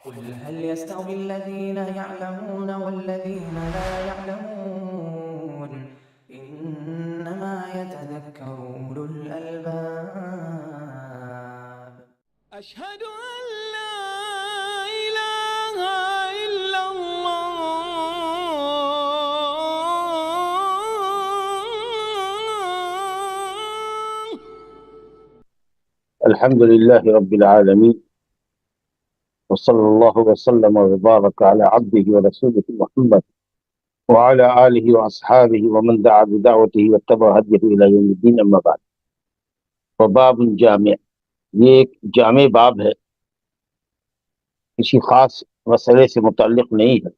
قل هل يستوي الذين يعلمون والذين لا يعلمون إنما يتذكر أولو الألباب أشهد أن لا إله إلا الله الحمد لله رب العالمين، وصلى الله وسلم وبارك على عبده ورسوله محمد وعلى آله وأصحابه ومن دعا بدعوته واتبع هديه إلى يوم الدين، أما بعد. وباب جامع، یہ ایک جامع باب ہے، کسی خاص مسئلے سے متعلق نہیں ہے،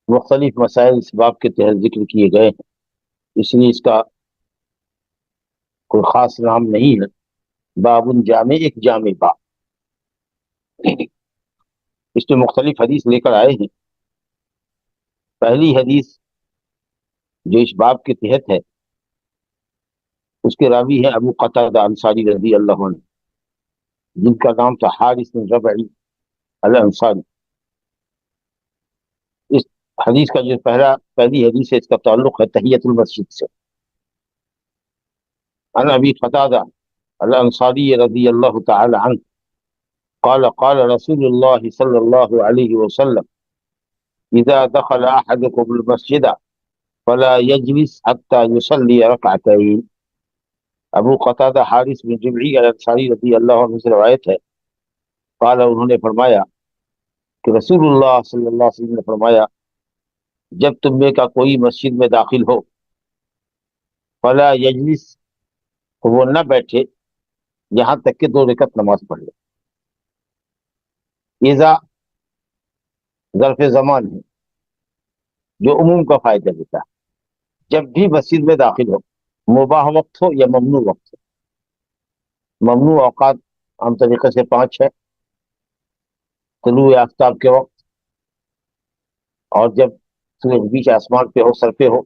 مختلف مسائل اس باب کے تحت ذکر کیے گئے ہیں، اس لیے اس کا کوئی خاص نام نہیں ہے۔ باب جامع، ایک جامع باب، اس میں مختلف حدیث لے کر آئے ہیں۔ پہلی حدیث جو اس باب کے تحت ہے اس کے راوی ہیں ابو قتادہ انصاری رضی اللہ عنہ، جن کا نام تھا حارث بن ربعی الانصاری۔ اس حدیث کا جو پہلی حدیث ہے، اس کا تعلق ہے تحیۃ المسجد سے۔ عن ابی قتادہ الانصاری رضی اللہ تعالی عنہ قال قال رسول اللہ صلی اللہ علیہ وسلم اذا دخل احدكم المسجد فلا يجلس حتى يصلي ركعتين۔ ابو قتادہ حارث بن ربعی الانصاری رضی اللہ عنہ سے روایت ہے، قال، انہوں نے فرمایا کہ رسول اللہ صلی اللہ علیہ وسلم نے فرمایا، جب تم میں کا کوئی مسجد میں داخل ہو، فلا یجلس، تو وہ نہ بیٹھے یہاں تک کہ 2 رکعت نماز پڑھ لے۔ اذا ظرف زمان ہے جو عموم کا فائدہ دیتا ہے۔ جب بھی مسجد میں داخل ہو، مباح وقت ہو یا ممنوع وقت ہو۔ ممنوع اوقات عام طریقے سے 5 ہے: طلوع آفتاب کے وقت، اور جب سورج بیچ آسمان پہ ہو، سر پہ ہو،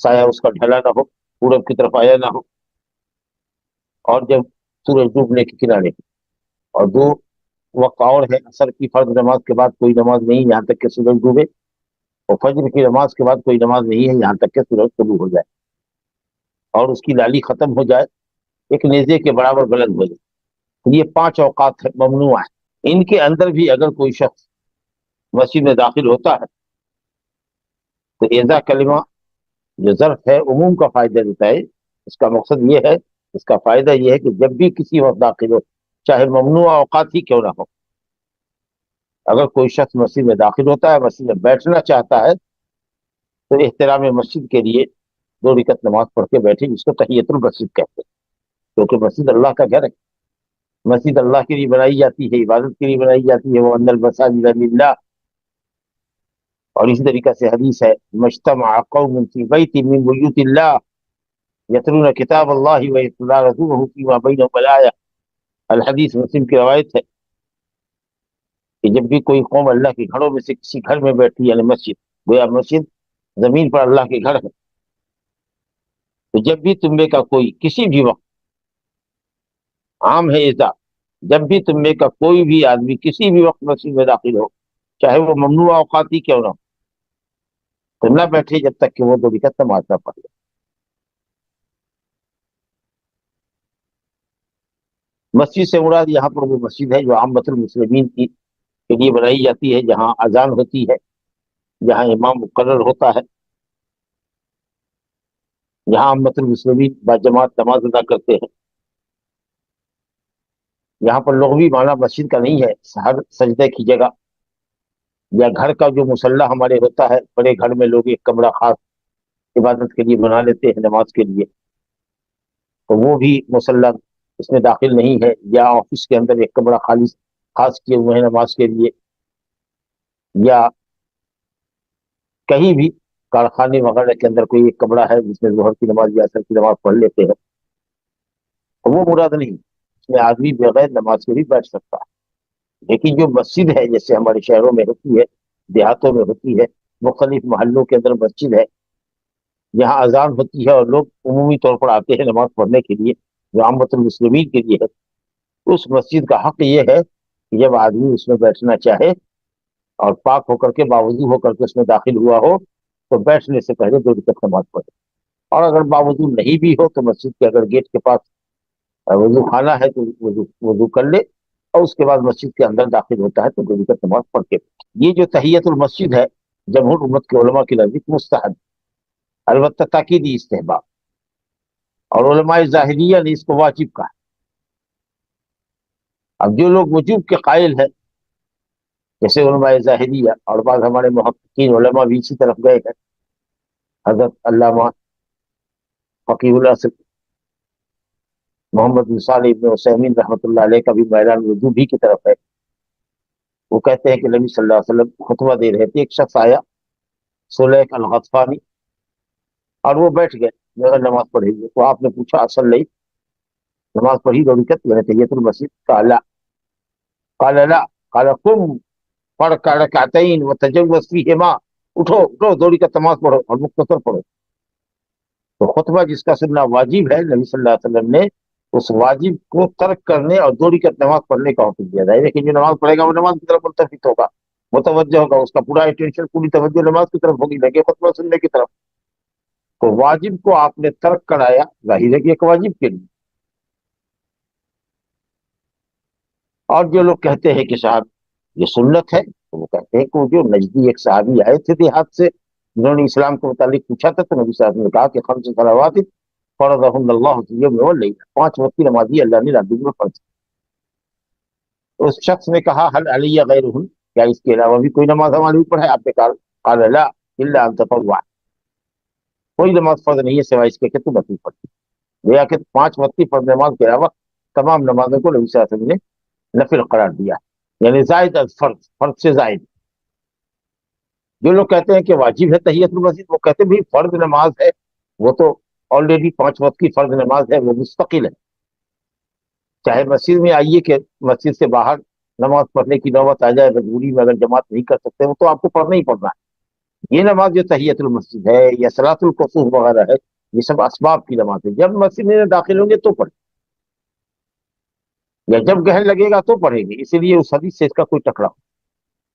سایہ اس کا ڈھلا نہ ہو، پورب کی طرف آیا نہ ہو، اور جب سورج ڈوبنے کے کنارے ہو۔ اور 2 وقت اور ہے: عصر کی فرض نماز کے بعد کوئی نماز نہیں یہاں تک کہ سورج ڈوبے، اور فجر کی نماز کے بعد کوئی نماز نہیں ہے یہاں تک کہ سورج طلوع ہو جائے اور اس کی لالی ختم ہو جائے، ایک نیزے کے برابر بلند ہو جائے۔ تو یہ 5 اوقات ممنوع ہیں۔ ان کے اندر بھی اگر کوئی شخص مسجد میں داخل ہوتا ہے تو ایزا کلمہ جو ظرف ہے عموم کا فائدہ دیتا ہے۔ اس کا مقصد یہ ہے، اس کا فائدہ یہ ہے کہ جب بھی کسی وقت داخل ہو، چاہے ممنوع اوقات ہی کیوں نہ ہو، اگر کوئی شخص مسجد میں داخل ہوتا ہے، مسجد میں بیٹھنا چاہتا ہے، تو احترام مسجد کے لیے 2 رکعت نماز پڑھ کے بیٹھے، جس کو تحیۃ المسجد کہتے ہیں، کیونکہ مسجد اللہ کا گھر ہے۔ مسجد اللہ کے لیے بنائی جاتی ہے، عبادت کے لیے بنائی جاتی ہے، وہ ان المساجد للہ۔ اور اسی طریقہ سے حدیث ہے، مجتمع قوم فی بیت من بیوت اللہ یتلون کتاب اللہ ویتلون رسولہ فیما بینہم الآیہ۔ الحدیث مسلم کی روایت ہے کہ جب بھی کوئی قوم اللہ کے گھروں میں سے کسی گھر میں بیٹھی، یعنی مسجد، گویا مسجد زمین پر اللہ کے گھر ہے، تو جب بھی تم میں کا کوئی کسی بھی وقت، عام ہے ایسا، جب بھی تم میں کا کوئی بھی آدمی کسی بھی وقت مسجد میں داخل ہو، چاہے وہ ممنوع اوقات ہی کیوں نہ ہو، تو نہ بیٹھے جب تک کہ وہ 2 رکعت نماز نہ پڑھ لے۔ مسجد سے مراد یہاں پر وہ مسجد ہے جو عامۃ المسلمین کے لیے بنائی جاتی ہے، جہاں اذان ہوتی ہے، جہاں امام مقرر ہوتا ہے، جہاں عامۃ المسلمین باجماعت نماز ادا کرتے ہیں۔ یہاں پر لغوی معنی مسجد کا نہیں ہے ہر سجدے کی جگہ، یا گھر کا جو مصلی ہمارے ہوتا ہے، بڑے گھر میں لوگ ایک کمرہ خاص عبادت کے لیے بنا لیتے ہیں نماز کے لیے، تو وہ بھی مصلی اس میں داخل نہیں ہے، یا آفس کے اندر ایک کمرہ خاص کیے ہوئے ہیں نماز کے لیے، یا کہیں بھی کارخانے وغیرہ کے اندر کوئی ایک کمرہ ہے جس میں ظہر کی نماز یا عصر کی نماز پڑھ لیتے ہیں، تو وہ مراد نہیں۔ اس میں آدمی بغیر نماز کے بھی بیٹھ سکتا ہے۔ لیکن جو مسجد ہے، جیسے ہمارے شہروں میں ہوتی ہے، دیہاتوں میں ہوتی ہے، مختلف محلوں کے اندر مسجد ہے، یہاں اذان ہوتی ہے اور لوگ عمومی طور پر آتے ہیں نماز پڑھنے کے لیے، جو عامۃ المسلمین کے لیے ہے، اس مسجد کا حق یہ ہے کہ جب آدمی اس میں بیٹھنا چاہے اور پاک ہو کر کے باوضو ہو کر کے اس میں داخل ہوا ہو تو بیٹھنے سے پہلے 2 رکعت نماز پڑھے، اور اگر باوضو نہیں بھی ہو تو مسجد کے اگر گیٹ کے پاس وضو خانہ ہے تو وضو کر لے، اور اس کے بعد مسجد کے اندر داخل ہوتا ہے تو 2 رکعت نماز پڑھ کے۔ یہ جو تحیت المسجد ہے جمہور امت کے علماء کی نزدیک مستحب، البتہ تاکیدی استحباب، اور علماء ظاہریہ نے اس کو واجب کہا۔ اب جو لوگ وجوب کے قائل ہیں جیسے علماء ظاہریہ اور بعض ہمارے محققین علماء بھی اسی طرف گئے ہیں، حضرت علامہ فقیہ اللہ سے محمد بن صالح ابن عثیمین رحمۃ اللہ علیہ کا بھی میدان وجوب ہی کی طرف ہے۔ وہ کہتے ہیں کہ نبی صلی اللہ علیہ وسلم خطبہ دے رہے تھے، ایک شخص آیا سلیک الغطفانی، اور وہ بیٹھ گئے مگر نماز پڑھی گئے، تو آپ نے پوچھا اصل نہیں نماز پڑھی 2 رکعت یعنی تحیت المسجد؟ قال لا قال قم پڑھ کا رکعتین وتجوز فیہما، اٹھو 2 رکعت نماز پڑھو اور مختصر پڑھو۔ تو خطبہ جس کا سننا واجب ہے، نبی صلی اللہ علیہ وسلم نے اس واجب کو ترک کرنے اور 2 رکعت نماز پڑھنے کا حکم دیا ہے، لیکن جو نماز پڑھے گا وہ نماز کی طرف ملتفت ہوگا، متوجہ ہوگا، اس کا پورا اٹینشن پوری توجہ نماز کی طرف ہوگی، لگے خطبہ سننے کی طرف۔ تو واجب کو آپ نے ترک کرایا، ظاہر ہے کہ ایک واجب کے لیے۔ اور جو لوگ کہتے ہیں کہ صاحب یہ سنت ہے، تو وہ کہتے ہیں کہ وہ جو نجدی ایک صحابی آئے تھے دیہات سے، جنہوں نے اسلام کے متعلق پوچھا تھا، تو نبی صلی اللہ علیہ وسلم نے کہا کہ 5 صلوات فرضہن اللہ فی اليوم واللیل، 5 وقت کی نمازی اللہ نے رات دن میں فرض کی۔ اس شخص نے کہا حل علی غیرہن، کیا اس کے علاوہ بھی کوئی نماز ہمارے اوپر ہے؟ آپ نے کہا قال لا الا ان تطوع، کوئی نماز فرض نہیں ہے سوائے اس کے کہ تو نفل پڑھ۔ گویا کہ 5 وقت کی فرض نماز کے علاوہ تمام نمازوں کو نبی صلی اللہ علیہ وسلم نے نفل قرار دیا، یعنی زائد از فرض، فرض سے زائد۔ جو لوگ کہتے ہیں کہ واجب ہے تحیت المسجد، وہ کہتے ہیں بھی فرض نماز ہے، وہ تو آلریڈی 5 وقت کی فرض نماز ہے، وہ مستقل ہے، چاہے مسجد میں آئیے کہ مسجد سے باہر نماز پڑھنے کی نوبت آ جائے، مجبوری میں اگر جماعت نہیں کر سکتے وہ تو آپ کو پڑھنا ہی پڑنا ہے۔ یہ نماز جو تحیت المسجد ہے یا صلاۃ الکسوف وغیرہ ہے، یہ سب اسباب کی نماز ہے، جب مسجد میں داخل ہوں گے تو پڑھیں، یا جب گہن لگے گا تو پڑھیں گے، اسی لیے اس حدیث سے اس کا کوئی ٹکراؤ۔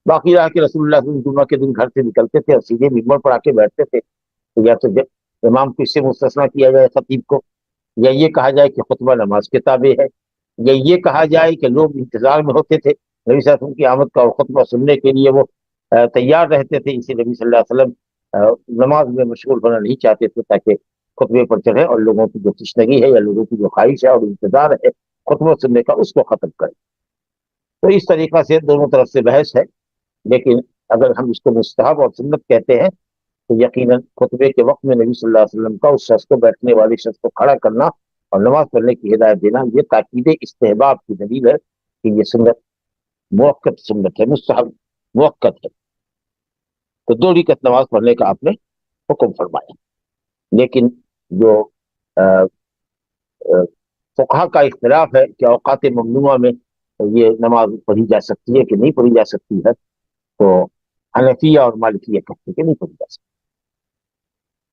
باقی رہا کہ رسول اللہ صلی اللہ علیہ وسلم جمعہ کے دن گھر سے نکلتے تھے اور سیدھے ممبر پر آ کے بیٹھتے تھے، تو یا تو امام کو اس سے مستثنا کیا جائے خطیب کو، یا یہ کہا جائے کہ خطبہ نماز کے تابع ہے، یا یہ کہا جائے کہ لوگ انتظار میں ہوتے تھے نبی صلی اللہ علیہ وسلم کی آمد کا اور خطبہ سننے کے لیے وہ تیار رہتے تھے، اسی نبی صلی اللہ علیہ وسلم نماز میں مشغول ہونا نہیں چاہتے تھے تاکہ خطبے پر چڑھے اور لوگوں کی جو تشنگی ہے یا لوگوں کی جو خواہش ہے اور انتظار ہے خطبہ سننے کا اس کو ختم کرے۔ تو اس طریقہ سے دونوں طرف سے بحث ہے، لیکن اگر ہم اس کو مستحب اور سنت کہتے ہیں تو یقیناً خطبے کے وقت میں نبی صلی اللہ علیہ وسلم کا اس شخص کو، بیٹھنے والے شخص کو کھڑا کرنا اور نماز پڑھنے کی ہدایت دینا، یہ تاکید استحباب کی دلیل ہے کہ یہ سنت موقت سنت ہے، مستحب موقت ہے۔ تو 2 رکعت نماز پڑھنے کا آپ نے حکم فرمایا، لیکن جو فقہا کا اختلاف ہے کہ اوقات ممنوعہ میں یہ نماز پڑھی جا سکتی ہے کہ نہیں پڑھی جا سکتی ہے، تو حنفیہ اور مالکیہ کہتے ہیں کہ نہیں پڑھی جا سکتی،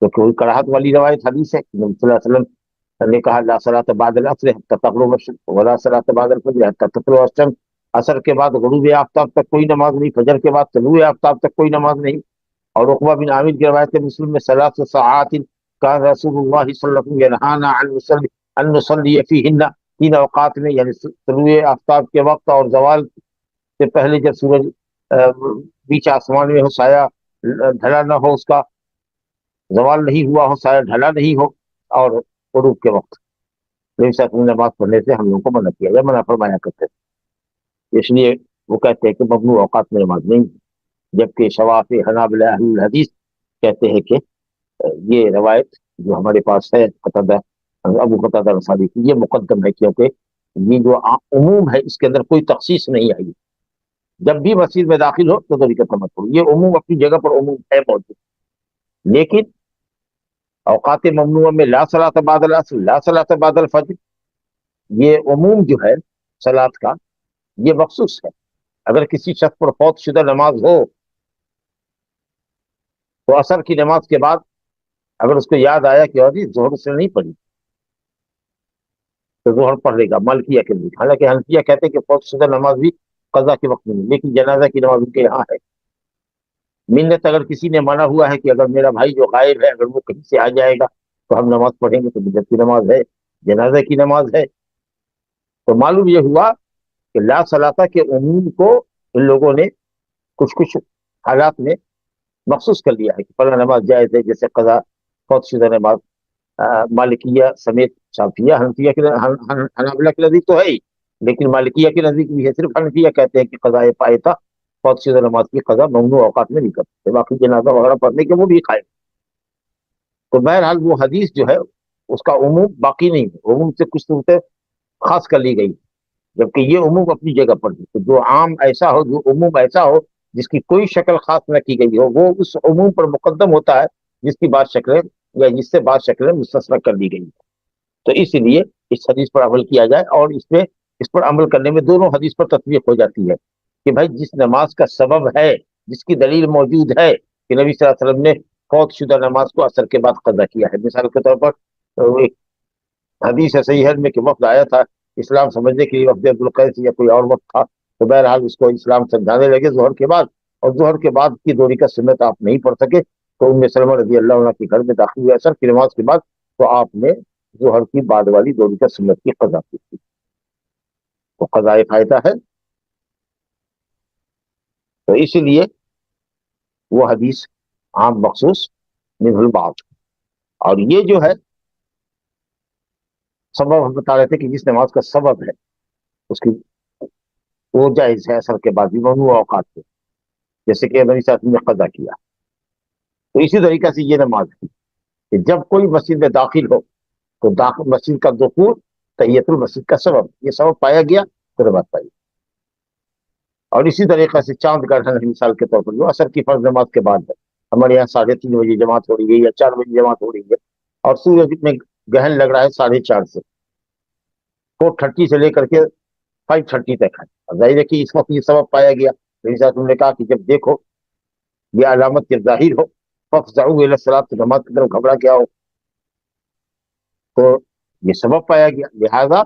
کیونکہ کوئی کراہت والی روایت حدیث ہے کہ نبی صلی اللہ علیہ وسلم نے کہا لا صلاۃ بعد العصر حتی تغرب الشمس ولا صلاۃ بعد الفجر حتی تطلع الشمس، عصر کے بعد غروب آفتاب تک کوئی نماز نہیں، فجر کے بعد طلوع آفتاب تک کوئی نماز نہیں۔ اور عقبہ بن عامر کی روایت مسلم میں 3 ساعات کان رسول اللہ صلی اللہ علیہ وسلم ینہانا ان نصلی فیہن، 3 اوقات میں یعنی طلوع آفتاب کے وقت اور زوال سے پہلے جب سورج بیچ آسمان میں ہو، سایہ ڈھلا نہ ہو، اس کا زوال نہیں ہوا ہو، سایہ ڈھلا نہیں ہو، اور غروب کے وقت نبی صلی اللہ علیہ وسلم نماز پڑھنے سے ہم لوگوں کو منع کیا یا منع فرمایا کرتے تھے، اس لیے وہ کہتے ہیں کہ ممنوع اوقات میں نماز نہیں، جبکہ شواف حنابلہ اہل الحدیث کہتے ہیں کہ یہ روایت جو ہمارے پاس ہے قتادہ ابو قتادہ انصاری کی، یہ مقدم ہے، کیونکہ یہ جو عموم ہے اس کے اندر کوئی تخصیص نہیں آئی، جب بھی مسجد میں داخل ہو تو 2 رکعت نماز پڑھو، یہ عموم اپنی جگہ پر عموم ہے موجود، لیکن اوقات ممنوعہ میں لا صلاۃ بعد العصر لا صلاۃ بعد الفجر، یہ عموم جو ہے صلاۃ کا یہ مخصوص ہے۔ اگر کسی شخص پر فوت شدہ نماز ہو تو عصر کی نماز کے بعد اگر اس کو یاد آیا کہ اور ظہر سے نہیں پڑھی تو ظہر پڑھ لے گا، مالکیہ کے لیے، حالانکہ حنفیہ کہتے ہیں کہ فوت شدہ نماز بھی قضا کے وقت میں نہیں، لیکن جنازہ کی نماز ان کے یہاں ہے۔ منت اگر کسی نے مانا ہوا ہے کہ اگر میرا بھائی جو غائب ہے اگر وہ کہیں سے آ جائے گا تو ہم نماز پڑھیں گے، تو منت کی نماز ہے، جنازہ کی نماز ہے۔ تو معلوم یہ ہوا کہ لا صلاۃ کے عموم کو ان لوگوں نے کچھ کچھ حالات میں مخصوص کر لیا ہے کہ فلاں نماز جائز ہے، جیسے قضا فوت شدہ نماز۔ مالکیہ سمیت شافعیہ حنفیہ کے حنابلہ کے نزدیک تو ہے ہی، لیکن مالکیہ کے نزدیک بھی ہے۔ صرف حنفیہ کہتے ہیں کہ قضاء فائتہ فوت شدہ نماز کی قضا ممنوع اوقات میں نہیں کرتے، باقی جنازہ وغیرہ پڑھنے کے وہ بھی قائم۔ تو بہرحال وہ حدیث جو ہے اس کا عموم باقی نہیں ہے، عموم سے کچھ صورتیں خاص کر لی گئی، جبکہ یہ عموم اپنی جگہ پر ہے۔ تو جو عام ایسا ہو، جو عموم ایسا ہو جس کی کوئی شکل خاص نہ کی گئی ہو، وہ اس عموم پر مقدم ہوتا ہے جس کی بعض شکلیں یا جس سے بعض شکلیں مستثنی کر دی گئی۔ تو اس لیے اس حدیث پر عمل کیا جائے، اور اس پر عمل کرنے میں دونوں حدیث پر تطبیق ہو جاتی ہے کہ بھائی جس نماز کا سبب ہے، جس کی دلیل موجود ہے کہ نبی صلی اللہ علیہ وسلم نے فوت شدہ نماز کو عصر کے بعد قضا کیا ہے۔ مثال کے طور پر ایک حدیث ہے صحیح میں کہ وفد آیا تھا اسلام سمجھنے کے لیے، وفد عبدالقیس یا کوئی اور وقت تھا، تو بہرحال اس کو اسلام سمجھانے لگے ظہر کے بعد، اور ظہر کے بعد کی دوری کا سنت آپ نہیں پڑھ سکے، تو ام سلمہ رضی اللہ عنہ کے گھر میں داخل ہوئے عصر کی نماز کے بعد، تو آپ نے ظہر کی بعد والی دوری کا سنت کی قضا کی تھی، تو قضاء فائتہ ہے۔ تو اسی لیے وہ حدیث عام مخصوص منہ البعض۔ اور یہ جو ہے سبب ہم بتا رہے تھے کہ جس نماز کا سبب ہے اس کی وہ جائز ہے عصر کے بعد بھی ممنوع اوقات سے، جیسے کہ نبی صلی اللہ علیہ وسلم نے قضا کیا۔ تو اسی طریقے سے یہ نماز ہے کہ جب کوئی مسجد میں داخل ہو تو مسجد کا دخول تحیت المسجد کا سبب، یہ سبب پایا گیا تو نماز پائی۔ اور اسی طریقے سے چاند گرہن ہے مثال کے طور پر، جو عصر کی فرض نماز کے بعد ہے، ہمارے یہاں 3:30 بجے جماعت ہو رہی ہے یا 4 بجے جماعت ہو رہی ہے، اور سورج میں گرہن لگ رہا ہے 4:30 سے 4:30 سے لے کر کے 5:30 تک ہے۔ ظاہر ہے کہ اس وقت یہ سبب پایا گیا، نبی صلی اللہ علیہ وسلم نے کہا کہ جب دیکھو یہ علامت کے ظاہر ہو فافزعوا الی الصلاۃ، تو نماز کی طرف گھبرا کیا ہو، تو یہ سبب پایا گیا۔ لہذا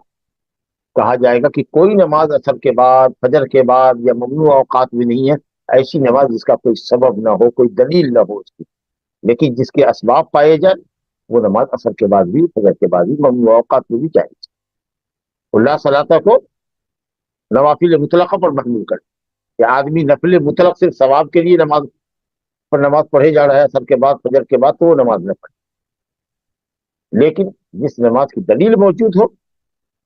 کہا جائے گا کہ کوئی نماز عصر کے بعد، فجر کے بعد یا ممنوع اوقات میں نہیں ہے ایسی نماز جس کا کوئی سبب نہ ہو، کوئی دلیل نہ ہو اس کی، لیکن جس کے اسباب پائے جائیں وہ نماز عصر کے بعد بھی، فجر کے بعد بھی، ممنوع اوقات میں بھی جائز۔ اللہ صلاح کو نوافل مطلقہ پر محمول کر کہ آدمی نفل مطلق صرف ثواب کے لیے نماز پڑھے جا رہا ہے عصر کے بعد، فجر کے بعد، تو وہ نماز نہ پڑھے، لیکن جس نماز کی دلیل موجود ہو،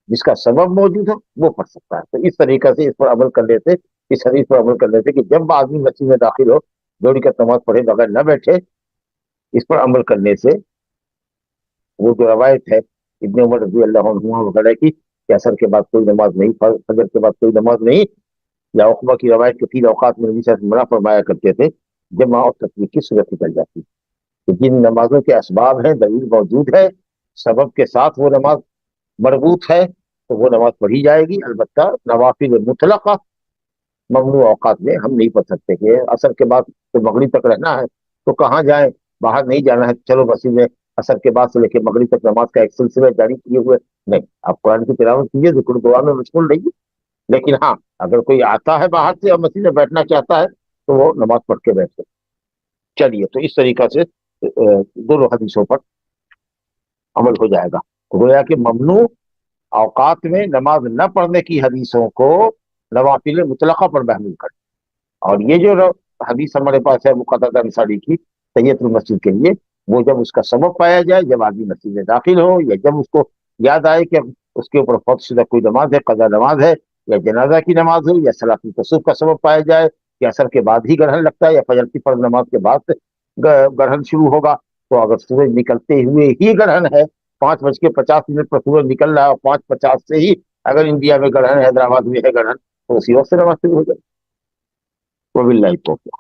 جس کا سبب موجود ہو، وہ پڑھ سکتا ہے۔ تو اس طریقے سے اس پر عمل کرنے سے، اس حدیث پر عمل کرنے سے کہ جب آدمی مسجد میں داخل ہو 2 رکعت نماز پڑھے بغیر نہ بیٹھے، اس پر عمل کرنے سے وہ جو روایت ہے ابن عمر رضی اللہ عنہ وغیرہ کی کہ عصر کے بعد کوئی نماز نہیں، فجر کے بعد کوئی نماز نہیں، یا عقبہ کی روایت کے 3 اوقات میں نبی صلی اللہ علیہ وسلم منع فرمایا کرتے تھے، جمع اور تسبیح کی صورت نکل جاتی کہ جن نمازوں کے اسباب ہیں، دلیل موجود ہے، سبب کے ساتھ وہ نماز مربوط ہے، تو وہ نماز پڑھی جائے گی۔ البتہ نوافل مطلقہ ممنوع اوقات میں ہم نہیں پڑھ سکتے کہ عصر کے بعد تو مغرب تک رہنا ہے تو کہاں جائیں، باہر نہیں جانا ہے، چلو مسجد میں عصر کے بعد سے لے کے مغرب تک نماز کا ایک سلسلہ جاری کیے ہوئے نہیں، آپ قرآن کی تلاوت کیجیے، ذکر دعا میں مشغول رہیے، لیکن ہاں اگر کوئی آتا ہے باہر سے اور مسجد میں بیٹھنا چاہتا ہے تو وہ نماز پڑھ کے بیٹھ سکتے۔ چلیے، تو اس طریقہ سے دونوں حدیثوں پر عمل ہو جائے گا۔ گویا کہ ممنوع اوقات میں نماز نہ پڑھنے کی حدیثوں کو نوافل مطلقہ پر محمول کر، اور یہ جو حدیث ہمارے پاس ہے مقتدہ انصاری کی تحیت المسجد کے لیے، وہ جب اس کا سبب پایا جائے، جب آدمی مسجد میں داخل ہو، یا جب اس کو یاد آئے کہ اس کے اوپر فوت شدہ کوئی نماز ہے، قضا نماز ہے، یا جنازہ کی نماز ہو، یا صلاۃ الکسوف کا سبب پایا جائے کہ عصر کے بعد ہی گرہن لگتا ہے یا فجر کی فرض نماز کے بعد سے گرہن شروع ہوگا، تو اگر سورج نکلتے ہوئے ہی گرہن ہے، 5:50 پر سورج نکل رہا ہے اور 5:50 سے ہی اگر انڈیا میں گرہن ہے، حیدرآباد میں ہے گرہن، تو اسی وقت سے نماز شروع ہو جائے۔ وباللہ التوفیق۔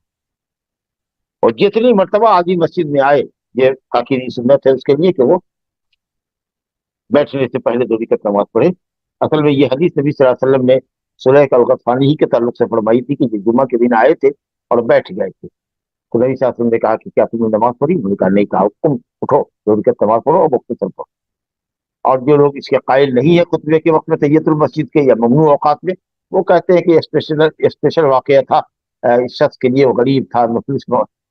اور جتنی مرتبہ آدمی مسجد میں آئے، یہ تاکیدی سنت ہے اس کے لیے کہ وہ بیٹھنے سے پہلے 2 رکعت نماز پڑھے۔ اصل میں یہ حدیث نبی صلی اللہ علیہ وسلم نے سلیح الغطفانی ہی کے تعلق سے فرمائی تھی کہ جو جمعہ کے دن آئے تھے اور بیٹھ گئے تھے، تو نبی صلی اللہ علیہ وسلم نے کہا کہ کیا تم نے نماز پڑھی؟ انہوں نے کہا نہیں، کہا تم اٹھو 2 رکعت نماز پڑھو اور مختصر پڑھو۔ اور جو لوگ اس کے قائل نہیں ہے خطبے کے وقت میں تحیت المسجد کے یا ممنوع اوقات میں، وہ کہتے ہیں کہ اسپیشل واقعہ تھا، اس شخص کے لیے وہ غریب تھا، مفلس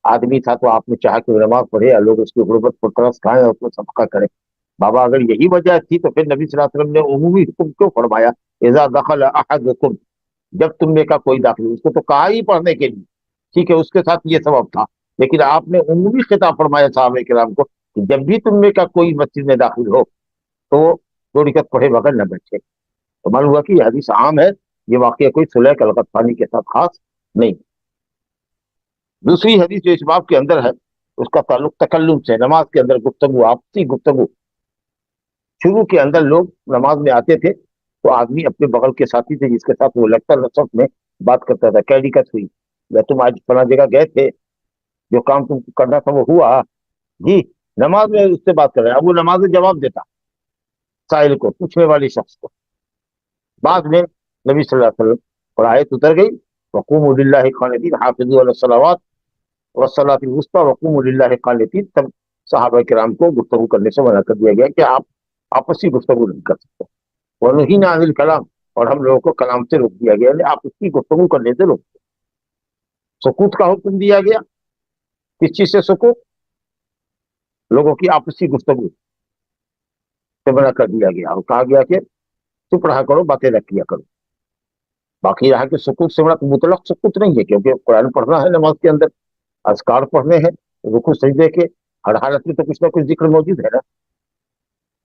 آدمی تھا، تو آپ نے چاہا کہ وہ نماز پڑھے اور لوگ اس کی غربت کو ترس کھائیں اور اس کو صدقہ کریں۔ بابا اگر یہی وجہ تھی تو پھر نبی صلی اللہ علیہ وسلم نے عمومی حکم کیوں فرمایا، اذا دخل احدکم، جب تم میں کا کوئی داخل، اس کو تو کہا ہی پڑھنے کے لیے، ٹھیک ہے، اس کے ساتھ یہ سبب تھا، لیکن آپ نے عمومی خطاب فرمایا صحابہ کرام کو کہ جب بھی تم میں کا کوئی مسجد میں داخل ہو تو 2 رکعت پڑھے بغیر نہ بیٹھے۔ تو معلوم ہوا کہ یہ حدیث عام ہے، یہ واقعہ کوئی صلح الغطفانی کے ساتھ خاص نہیں۔ دوسری حدیث جو اس باب کے اندر ہے اس کا تعلق تکلم سے، نماز کے اندر گفتگو، آپسی گفتگو۔ شروع کے اندر لوگ نماز میں آتے تھے تو آدمی اپنے بغل کے ساتھی سے جس کے ساتھ وہ لگتا رسوت میں بات کرتا تھا، کیا دقت ہوئی، یا تم آج فلاں جگہ گئے تھے، جو کام تم کو کرنا تھا وہ ہوا، جی، نماز میں اس سے بات کر رہے ہیں۔ اب وہ نماز میں جواب دیتا سائل کو، پوچھنے والے شخص کو۔ بعد میں نبی صلی اللہ علیہ وسلم اور آیت اتر گئی، وقوموا للہ قانتین حافظوا علی الصلوات والصلاۃ الوسطی وقوموا للہ قانتین، تب صحابہ کرام کو گفتگو کرنے سے منع کر دیا گیا کہ آپ آپسی گفتگو نہیں کر سکتے۔ ونہینا عن الکلام، اور ہم لوگوں کو کلام سے روک دیا گیا، یعنی آپ اس کی گفتگو کرنے سے روک دیا۔ سکوت کا حکم دیا گیا، کس چیز سے سکوت؟ لوگوں کی آپسی گفتگو سے منع کر دیا گیا، اور کہا گیا کہ چپ رہا کرو، باتیں نہ کیا کرو۔ باقی یہاں کے سکوت سے مراد مطلق سکوت نہیں ہے، کیونکہ قرآن پڑھنا ہے نماز کے اندر، اذکار پڑھنے ہیں، رکوع سجدے کے ہر حالت میں تو کچھ نہ کچھ ذکر موجود ہے نا۔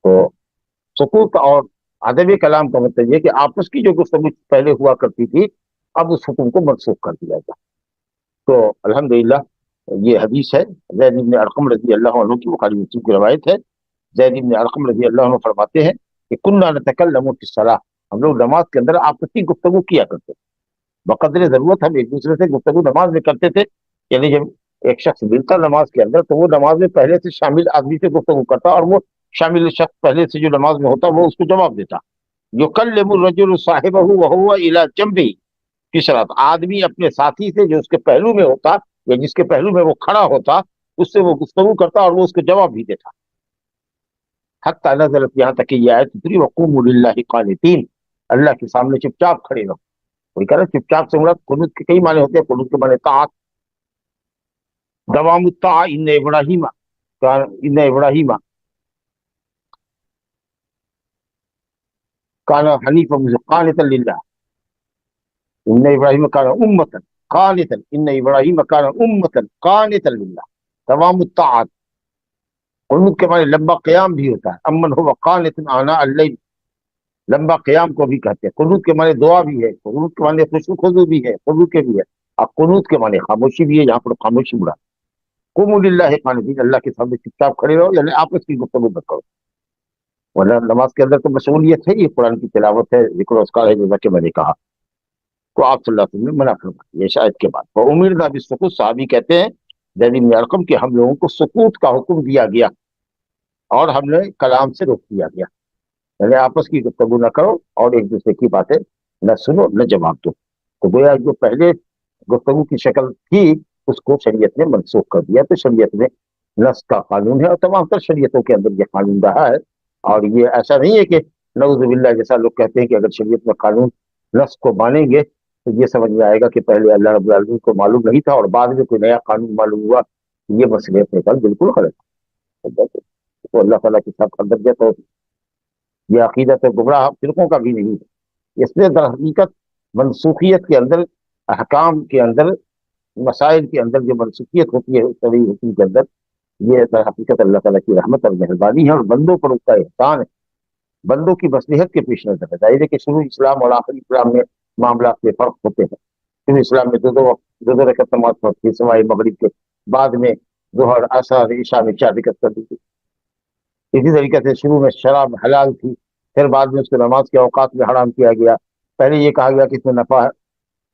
تو سکوت اور ادب کلام کا مطلب یہ کہ آپس کی جو گفتگو پہلے ہوا کرتی تھی اب اس حکم کو منسوخ کر دیا گیا۔ تو الحمدللہ یہ حدیث ہے زید بن ارقم رضی اللہ عنہ کی، بخاری مسلم کی روایت ہے۔ زید بن ارقم رضی اللہ عنہ فرماتے ہیں کہ کننا نتکلم فی الصلاۃ، ہم لوگ نماز کے اندر آپسی گفتگو کیا کرتے تھے، بقدر ضرورت ہم ایک دوسرے سے گفتگو نماز میں کرتے تھے، یعنی جب ایک شخص ملتا نماز کے اندر تو وہ نماز میں پہلے سے شامل آدمی سے گفتگو کرتا، اور وہ شامل شخص پہلے سے جو نماز میں ہوتا وہ اس کو جواب دیتا۔ یکلم الرجل صاحبہ وہو الی جنبہ فی الصلاۃ، آدمی اپنے ساتھی سے جو اس کے پہلو میں ہوتا یا جس کے پہلو میں وہ کھڑا ہوتا اس سے وہ گفتگو کرتا اور وہ اس کو جواب بھی دیتا، حتی نزلت، یہاں تک کہ یہ آیت اتری وقوموا للہ قانتین، اللہ کے سامنے چپ چاپ کھڑے رہو۔ کوئی کہہ رہا چپ چاپ سے مراد قنوت کے کئی معنی ہوتے ہیں، قنوت کے معنی طاعت، دوام الطاعہ، ان ابراہیم کان حنیفا قانتا للہ، ان ابراہیم کان امتا قانتا، ان ابراہیم کان امتا قانتا للہ، دوام الطاعت۔ قنوت کے معنی لمبا قیام بھی ہوتا ہے، امن ہو قانتا آناء اللیل، لمبا قیام کو بھی کہتے ہیں۔ قنوت کے معنی دعا بھی ہے، قنوت کے معنی خشوع خضوع بھی ہے، خضوع کے بھی ہے، اور قنوت کے معنی خاموشی بھی ہے، یہاں پر خاموشی مراد۔ قوموا للہ قانتین، اللہ کے سامنے چپ چاپ کھڑے رہو، یعنی آپس کی گفتگو مت کرو، ورنہ نماز کے اندر تو مشغولیت ہے، یہ قرآن کی تلاوت ہے، ذکر و اذکار ہے، جیسا کہ میں نے کہا۔ تو آپ صلی اللہ علیہ وسلم نے منع فرمایا یہ شاید کے بعد۔ وَأُمِرْنَا بِالسُّكُوتِ، صحابی کہتے ہیں زید بن ارقم کہ ہم لوگوں کو سکوت کا حکم دیا گیا اور ہم نے کلام سے روک دیا گیا، یعنی آپس کی گفتگو نہ کرو اور ایک دوسرے کی باتیں نہ سنو نہ جواب دو۔ تو گویا جو پہلے گفتگو کی شکل تھی اس کو شریعت نے منسوخ کر دیا، تو شریعت میں نص کا قانون ہے، اور تمام تر شریعتوں کے اندر یہ قانون رہا ہے۔ اور یہ ایسا نہیں ہے کہ نعوذ باللہ جیسا لوگ کہتے ہیں کہ اگر شریعت میں قانون نص کو مانیں گے تو یہ سمجھ میں آئے گا کہ پہلے اللہ رب العالمین کو معلوم نہیں تھا اور بعد میں کوئی نیا قانون معلوم ہوا، یہ مسئلہ بالکل غلط ہے۔ تو اللہ تعالیٰ کے ساتھ درجہ تو یہ عقیدت گمراہ فرقوں کا بھی نہیں ہے۔ اس میں در حقیقت منسوخیت کے اندر، احکام کے اندر، مسائل کے اندر جو منسوخیت ہوتی ہے اس طرح حکم کے اندر، یہ در حقیقت اللہ تعالیٰ کی رحمت اور مہربانی ہے، اور بندوں پر اس کا احسان ہے، بندوں کی مصلحت کے پیش نظر ہے۔ ظاہر ہے کہ شروع اسلام اور آخری اسلام میں معاملات میں فرق ہوتے ہیں۔ شروع اسلام میں دو رکعت نماز پڑھتی سوائے مغرب کے، بعد میں ظہر، عصر، عشاء میں 4 رکعت کر دی تھی۔ اسی طریقے سے شروع میں شراب حلال تھی، پھر بعد میں اس کو نماز کے اوقات میں حرام کیا گیا۔ پہلے یہ کہا گیا کہ اس میں نفع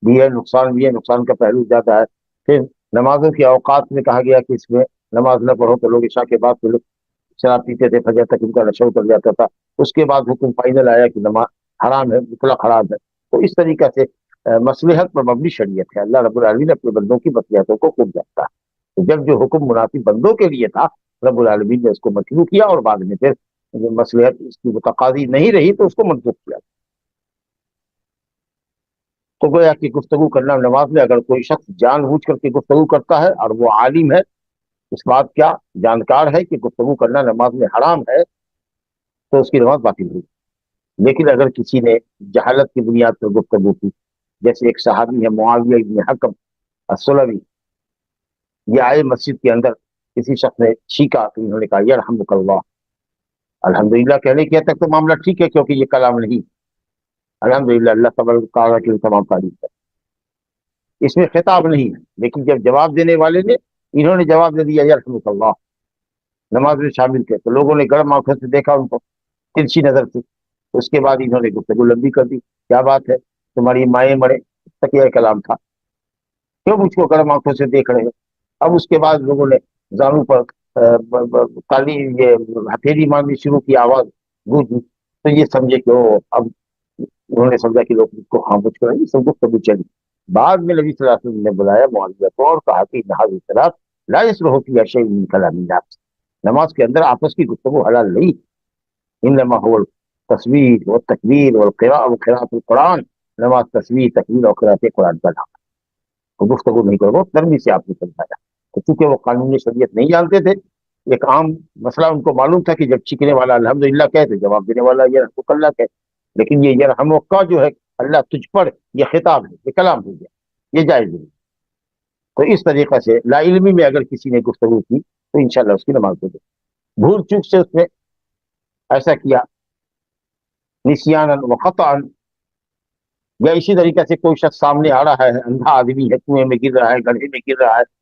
بھی ہے، نقصان بھی ہے، نقصان کا پہلو زیادہ ہے۔ پھر نمازوں کے اوقات میں کہا گیا کہ اس میں نماز نہ پڑھو، تو لوگ عشاء کے بعد لوگ شراب پیتے تھے، فجر تک ان کا نشہ اتر جاتا تھا۔ اس کے بعد حکم فائنل آیا کہ نماز حرام ہے، مطلق حرام ہے۔ تو اس طریقے سے مصلحت پر مبنی شریعت ہے۔ اللہ رب العالمین اپنے بندوں کی مصلحتوں کو خوب جانتا ہے۔ جب جو حکم مناسب بندوں کے لیے تھا رب العالمین نے اس کو مطلوب کیا، اور بعد میں پھر مصلحت اس کی متقاضی نہیں رہی تو اس کو منسوخ کیا۔ تو گویا کہ گفتگو کرنا نماز میں، اگر کوئی شخص جان بوجھ کر کے گفتگو کرتا ہے اور وہ عالم ہے، اس بات کیا جانکار ہے کہ گفتگو کرنا نماز میں حرام ہے، تو اس کی نماز باطل ہوئی۔ لیکن اگر کسی نے جہالت کی بنیاد پر گفتگو کی، جیسے ایک صحابی ہے معاویہ ابن حکم السلمی، یہ آئے مسجد کے اندر، کسی شخص نے چھینکا تو انہوں نے کہا یرحمک اللہ۔ الحمدللہ کہنے کے تک تو معاملہ ٹھیک ہے، کیونکہ یہ کلام نہیں، الحمدللہ اللہ تبارک تعالیٰ کی تمام تعریف ہے، اس میں خطاب نہیں ہے۔ لیکن جب جواب دینے والے نے، انہوں نے جواب دے دیا یرحمک اللہ، نماز میں شامل کیا، تو لوگوں نے گرم آنکھوں سے دیکھا ان کو، ترچھی نظر سے۔ اس کے بعد انہوں نے گفتگو لمبی کر دی، کیا بات ہے تمہاری مائیں مرے، تک یہ کلام تھا، کیوں مجھ کو گرم آنکھوں سے دیکھ رہے ہیں؟ اب اس کے بعد لوگوں نے زانو پر کالی یہ ہتھیلی مارنی شروع کی، آواز گونجی، تو یہ سمجھے کہ وہ اب انہوں نے سمجھا کہ لوگ کو خاموش کریں گے، سب گفتگو چلی۔ بعد میں نبی صلی اللہ علیہ وسلم نے بلایا معاویہ کو اور کہا کہ نہاز الصلاۃ لا یصلح فیہا شیء من کلام الناس، نماز کے اندر آپس کی گفتگو حلال نہیں، انما هو التصویر والتکبیر والقراءۃ وقراءۃ القرآن، نماز تصویر، تکبیر اور قراءت قرآن کا نام ہے، تو گفتگو نہیں کرو، نرمی سے آپ نے سمجھایا۔ تو چونکہ وہ قانون شریعت نہیں جانتے تھے، ایک عام مسئلہ ان کو معلوم تھا کہ جب چیخنے والا الحمدللہ کہے تو جواب دینے والا یرحمک اللہ کہے، لیکن یہ یرحمک کا جو ہے اللہ تجھ پر، یہ خطاب ہے، یہ کلام ہو گیا، یہ جائز نہیں۔ تو اس طریقے سے لا علمی میں اگر کسی نے گفتگو کی تو انشاءاللہ اس کی نماز ہو جائے۔ بھول چوک سے اس نے ایسا کیا، نسیانا و خطأ، یا اسی طریقے سے کوئی شخص سامنے آ رہا ہے، اندھا آدمی ہے، کنویں میں گر رہا ہے، گڑھے میں گر رہا ہے،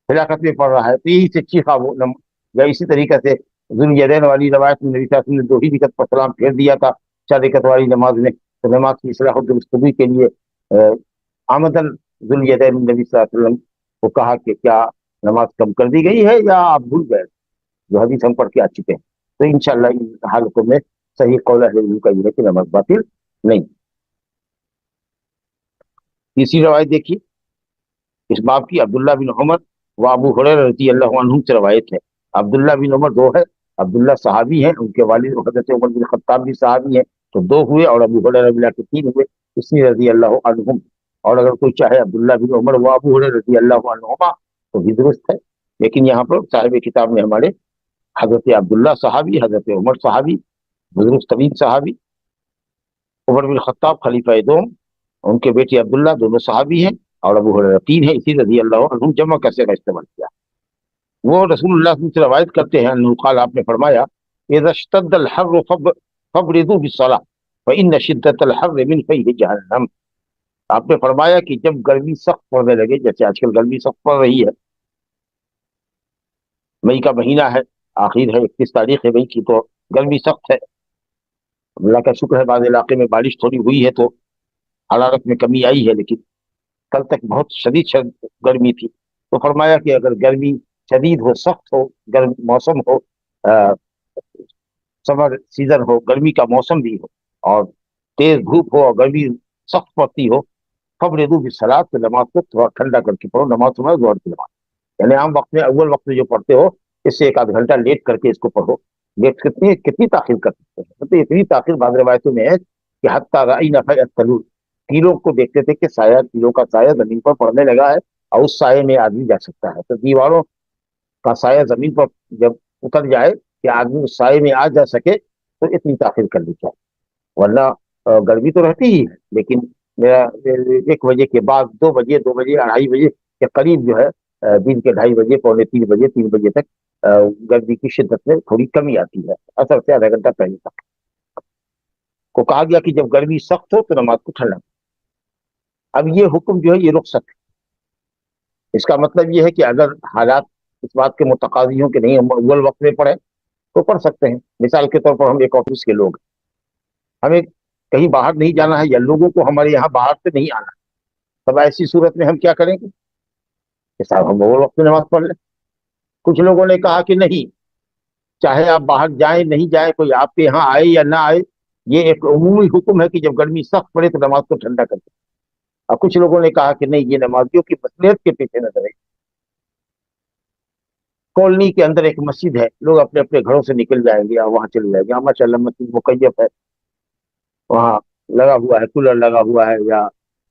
ہلاکت میں پڑ رہا ہے، تو یہی سے چیخا وہ، یا اسی طریقے سے ذوالجدین والی روایت میں نبی صلی اللہ علیہ وسلم نے 2 ہی رکعت پر سلام پھیر دیا تھا 4 رکعت والی نماز میں، تو نماز کی اصلاح و درستگی کے لیے آمدن ذوالجدین نبی صلی اللہ علیہ وسلم کو کہا کہ کیا نماز کم کر دی گئی ہے یا آپ بھول گئے، جو حدیث ہم پڑھ کے آ چکے ہیں۔ تو انشاءاللہ ان حالتوں میں صحیح قول اہل علم کا یہ ہے کہ نماز باطل نہیں۔ تیسری روایت دیکھیے اس باب کی، عبداللہ بن عمر و ابو ہریرہ رضی اللہ عنہم سے روایت ہے۔ عبداللہ بن عمر 2 ہے، عبداللہ صحابی ہیں، ان کے والد حضرت عمر بن خطاب بھی صحابی ہیں، تو 2 ہوئے، اور ابو ہریرہ ملا کے 3 ہوئے، اس لیے رضی اللہ عنہم۔ اور اگر کوئی چاہے عبداللہ بن عمر و ابو ہریرہ رضی اللہ عنہما تو بھی درست ہے، لیکن یہاں پر صاحب کتاب نے ہمارے حضرت عبداللہ صحابی، حضرت عمر صحابی، بزرگ طویل صحابی، عمر بن خطاب خلیفہ دوم، ان کے بیٹے عبداللہ دونوں صحابی ہیں، اور ابو ہریرہ 3 ہے، اسی رضی اللہ عنہم جمع کا صیغہ استعمال کیا۔ وہ رسول اللہ صلی اللہ علیہ وسلم سے روایت کرتے ہیں انہو قال، آپ نے فرمایا اذا اشتد الحر فابردوا بالصلاۃ فان شدۃ الحر من فیہ جہنم، آپ نے فرمایا کہ جب گرمی سخت پڑنے لگے، جیسے آج کل گرمی سخت پڑ رہی ہے، مئی کا مہینہ ہے، آخر ہے 31 تاریخ ہے مئی کی، تو گرمی سخت ہے، اللہ کا شکر ہے بعض علاقے میں بارش تھوڑی ہوئی ہے تو حرارت میں کمی آئی ہے، لیکن کل تک بہت شدید گرمی تھی۔ تو فرمایا کہ اگر گرمی شدید ہو، سخت ہو، گرم موسم ہو، سمر سیزن ہو، گرمی کا موسم بھی ہو، اور تیز دھوپ ہو اور گرمی سخت پڑتی ہو، فابردوا بالصلاۃ، تو نماز کو تھوڑا ٹھنڈا کر کے پڑھو، نماز تمہارا ظہر کی نماز، یعنی عام وقت میں اول وقت میں جو پڑھتے ہو اس سے 1 آدھ گھنٹہ لیٹ کر کے اس کو پڑھو۔ لیٹ کتنی تاخیر کر سکتے ہیں؟ مطلب اتنی تاخیر بعض روایتوں میں ہے کہ حتی رأینا فیء التلول، تیروں کو دیکھتے تھے کہ سایہ، تیروں کا سایہ زمین پر پڑنے لگا ہے اور اس سائے میں آدمی جا سکتا ہے، تو دیواروں کا سایہ زمین پر جب اتر جائے کہ آدمی اس سائے میں آ جا سکے تو اتنی تاخیر کرنی چاہیے، ورنہ گرمی تو رہتی ہی ہے، لیکن 1 بجے کے بعد 2 بجے، 2 بجے 2:30 بجے کے قریب جو ہے دن کے 2:30 بجے، پونے 3 بجے، 3 بجے تک گرمی کی شدت میں تھوڑی کمی آتی ہے، اثر سے آدھا گھنٹہ پہلے تک کو کہا گیا کہ جب گرمی سخت ہو تو نماز کو ٹھنڈا۔ اب یہ حکم جو ہے یہ رخصت ہے، اس کا مطلب یہ ہے کہ اگر حالات اس بات کے متقاضی ہوں کہ نہیں ہم اول وقت میں پڑھیں تو پڑھ سکتے ہیں۔ مثال کے طور پر ہم ایک آفس کے لوگ ہیں، ہمیں کہیں باہر نہیں جانا ہے یا لوگوں کو ہمارے یہاں باہر سے نہیں آنا، تب ایسی صورت میں ہم کیا کریں گے کہ صاحب ہم اول وقت میں نماز پڑھ لیں۔ کچھ لوگوں نے کہا کہ نہیں، چاہے آپ باہر جائیں نہیں جائیں، کوئی آپ کے یہاں آئے یا نہ آئے، یہ ایک عمومی حکم ہے کہ جب گرمی سخت پڑے تو نماز کو ٹھنڈا کر دیں۔ اور کچھ لوگوں نے کہا کہ نہیں، یہ نمازیوں کی مصلحت کے پیچھے نظر ہے۔ کالونی کے اندر ایک مسجد ہے، لوگ اپنے اپنے گھروں سے نکل جائیں گے اور وہاں چلے جائیں گے، ماشاء اللہ مسجد مکیف ہے، وہاں لگا ہوا ہے، کولر لگا ہوا ہے یا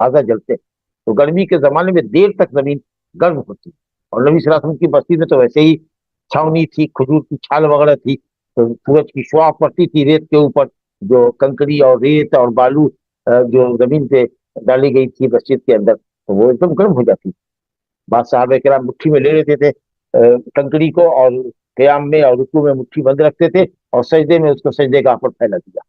تازہ جلتے ہیں، تو گرمی کے زمانے میں دیر تک زمین گرم ہوتی ہے۔ اور نبی صلی اللہ علیہ وسلم کی بستی میں تو ویسے ہی چھاونی تھی، کھجور کی چھال وغیرہ تھی، تو سورج کی شعاع پڑتی تھی ریت کے اوپر، جو کنکری اور ریت اور بالو جو زمین پہ ڈالی گئی تھی مسجد کے اندر، تو وہ ایک دم گرم ہو جاتی تھی۔ بعض صحابہ کرام مٹھی میں لے لیتے تھے کنکری کو، اور قیام میں اور رکوع میں مٹھی بند رکھتے تھے، اور سجدے میں اس کو سجدے کا پر پھیلا دیا،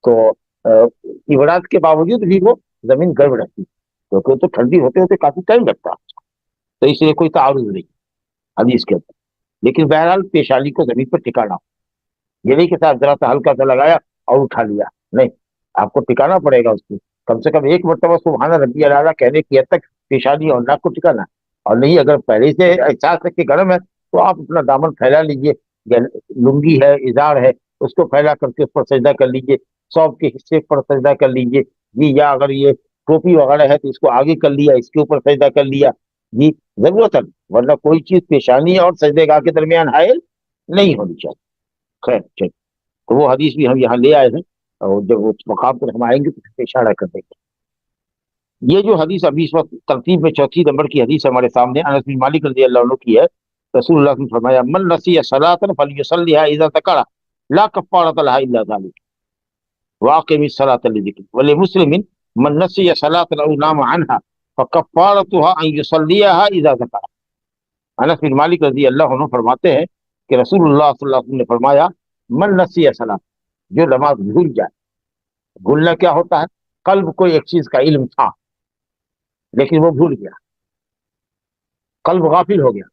تو عبادات کے باوجود بھی وہ زمین گرم رہتی، کیونکہ وہ تو ٹھنڈی ہوتے ہوتے کافی ٹائم لگتا، تو اس لیے کوئی تعارض نہیں حدیث کے اندر۔ لیکن بہرحال پیشانی کو زمین پر ٹکانا، یہ نہیں کہ صاحب ذرا سا ہلکا سا لگایا اور اٹھا لیا، نہیں، آپ کو ٹکانا پڑے گا اس کو، کم سے کم ایک مرتبہ سبحان ربی الاعلیٰ کہنے کی حد تک پیشانی اور ناک کو ٹکانا، اور نہیں اگر پہلے سے احساس ہے کہ گرم ہے تو آپ اپنا دامن پھیلا لیجئے، یا لنگی ہے، اظہار ہے، اس کو پھیلا کر کے اس پر سجدہ کر لیجئے، سوب کے حصے پر سجدہ کر لیجئے جی، یا اگر یہ ٹوپی وغیرہ ہے تو اس کو آگے کر لیا، اس کے اوپر سجدہ کر لیا جی، ضرورت ہے، ورنہ کوئی چیز پیشانی اور سجدے گاہ کے درمیان حائل نہیں ہونی چاہیے۔ خیر چلیے، تو وہ حدیث بھی ہم یہاں لے آئے ہیں، اور جب اس مقام پر ہم آئیں گے تو اس پہ اشارہ کر دیں گے۔ یہ جو حدیث ابھی اس وقت ترتیب میں چوتھی نمبر کی حدیث ہمارے سامنے انس بن مالک رضی اللہ عنہ کی ہے، رسول اللہ نے فرمایا من نسی صلاۃ فلیصلیھا اذا ذکر لا کفارۃ لها الا ذلك واقم الصلاۃ لذکر، ولمسلم من نسی صلاۃ او نام عنها فکفارتها ان یصلیھا اذا ذکر۔ انس بن مالک رضی اللہ عنہ فرماتے ہیں کہ رسول اللہ صلی اللہ علیہ وسلم نے فرمایا من نسی صلاۃ، جو نماز بھول جائے، بھولنا کیا ہوتا ہے؟ قلب کو ایک چیز کا علم تھا لیکن وہ بھول گیا، قلب غافل ہو گیا،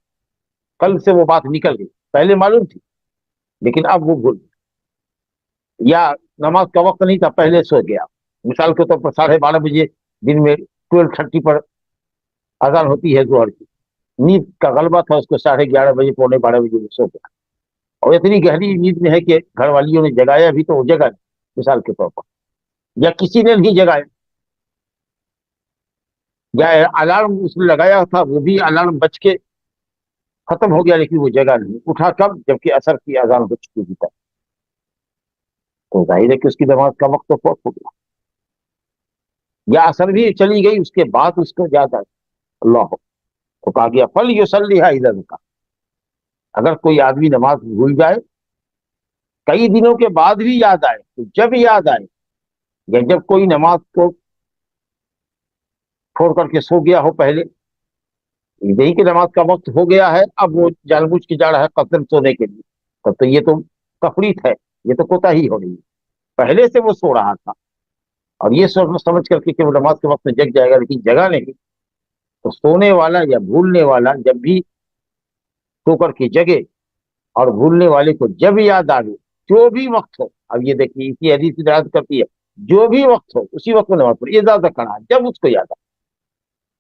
قلب سے وہ بات نکل گئی، پہلے معلوم تھی لیکن اب وہ بھول گیا، یا نماز کا وقت نہیں تھا پہلے سو گیا، مثال کے طور پر 12:30 بجے دن میں 12:30 پر اذان ہوتی ہے ظہر کی، نیند کا غلبہ تھا اس کو 11:30 بجے 11:45 بجے وہ سو گیا، اور اتنی گہری نیند میں ہے کہ گھر والیوں نے جگایا بھی تو وہ جگہ نہیں، مثال کے طور پر، یا کسی نے نہیں جگایا، یا الارم اس نے لگایا تھا وہ بھی الارم بچ کے ختم ہو گیا لیکن وہ جگہ نہیں، اٹھا کب؟ جبکہ عصر کی اذان ہو چکی تھی، تو ظاہر ہے کہ اس کی نماز کا وقت تو فوت ہو گیا، یا عصر بھی چلی گئی اس کے بعد اس کو یاد آیا، اللہ تو کہا گیا فلیصلیھا اذا ذکر، اگر کوئی آدمی نماز بھول جائے کئی دنوں کے بعد بھی یاد آئے، تو جب یاد آئے، یا جب کوئی نماز کو چھوڑ کر کے سو گیا ہو پہلے، نہیں کہ نماز کا وقت ہو گیا ہے اب وہ جان بوجھ کے جا رہا ہے قصدن سونے کے لیے، تب تو یہ تو تفریط ہے، یہ تو کوتاہی ہو رہی ہے، پہلے سے وہ سو رہا تھا اور یہ سمجھ کر کے کہ وہ نماز کے وقت میں جگ جائے گا لیکن جگہ نہیں، تو سونے والا یا بھولنے والا جب بھی سو کر کے جگے، اور بھولنے والے کو جب یاد آ گئی، جو بھی وقت ہو، اب یہ دیکھیے اسی حدیث کی دلالت کرتی ہے، جو بھی وقت ہو اسی وقت میں نماز پڑھی، اذا ذکر، جب اس کو یاد آ،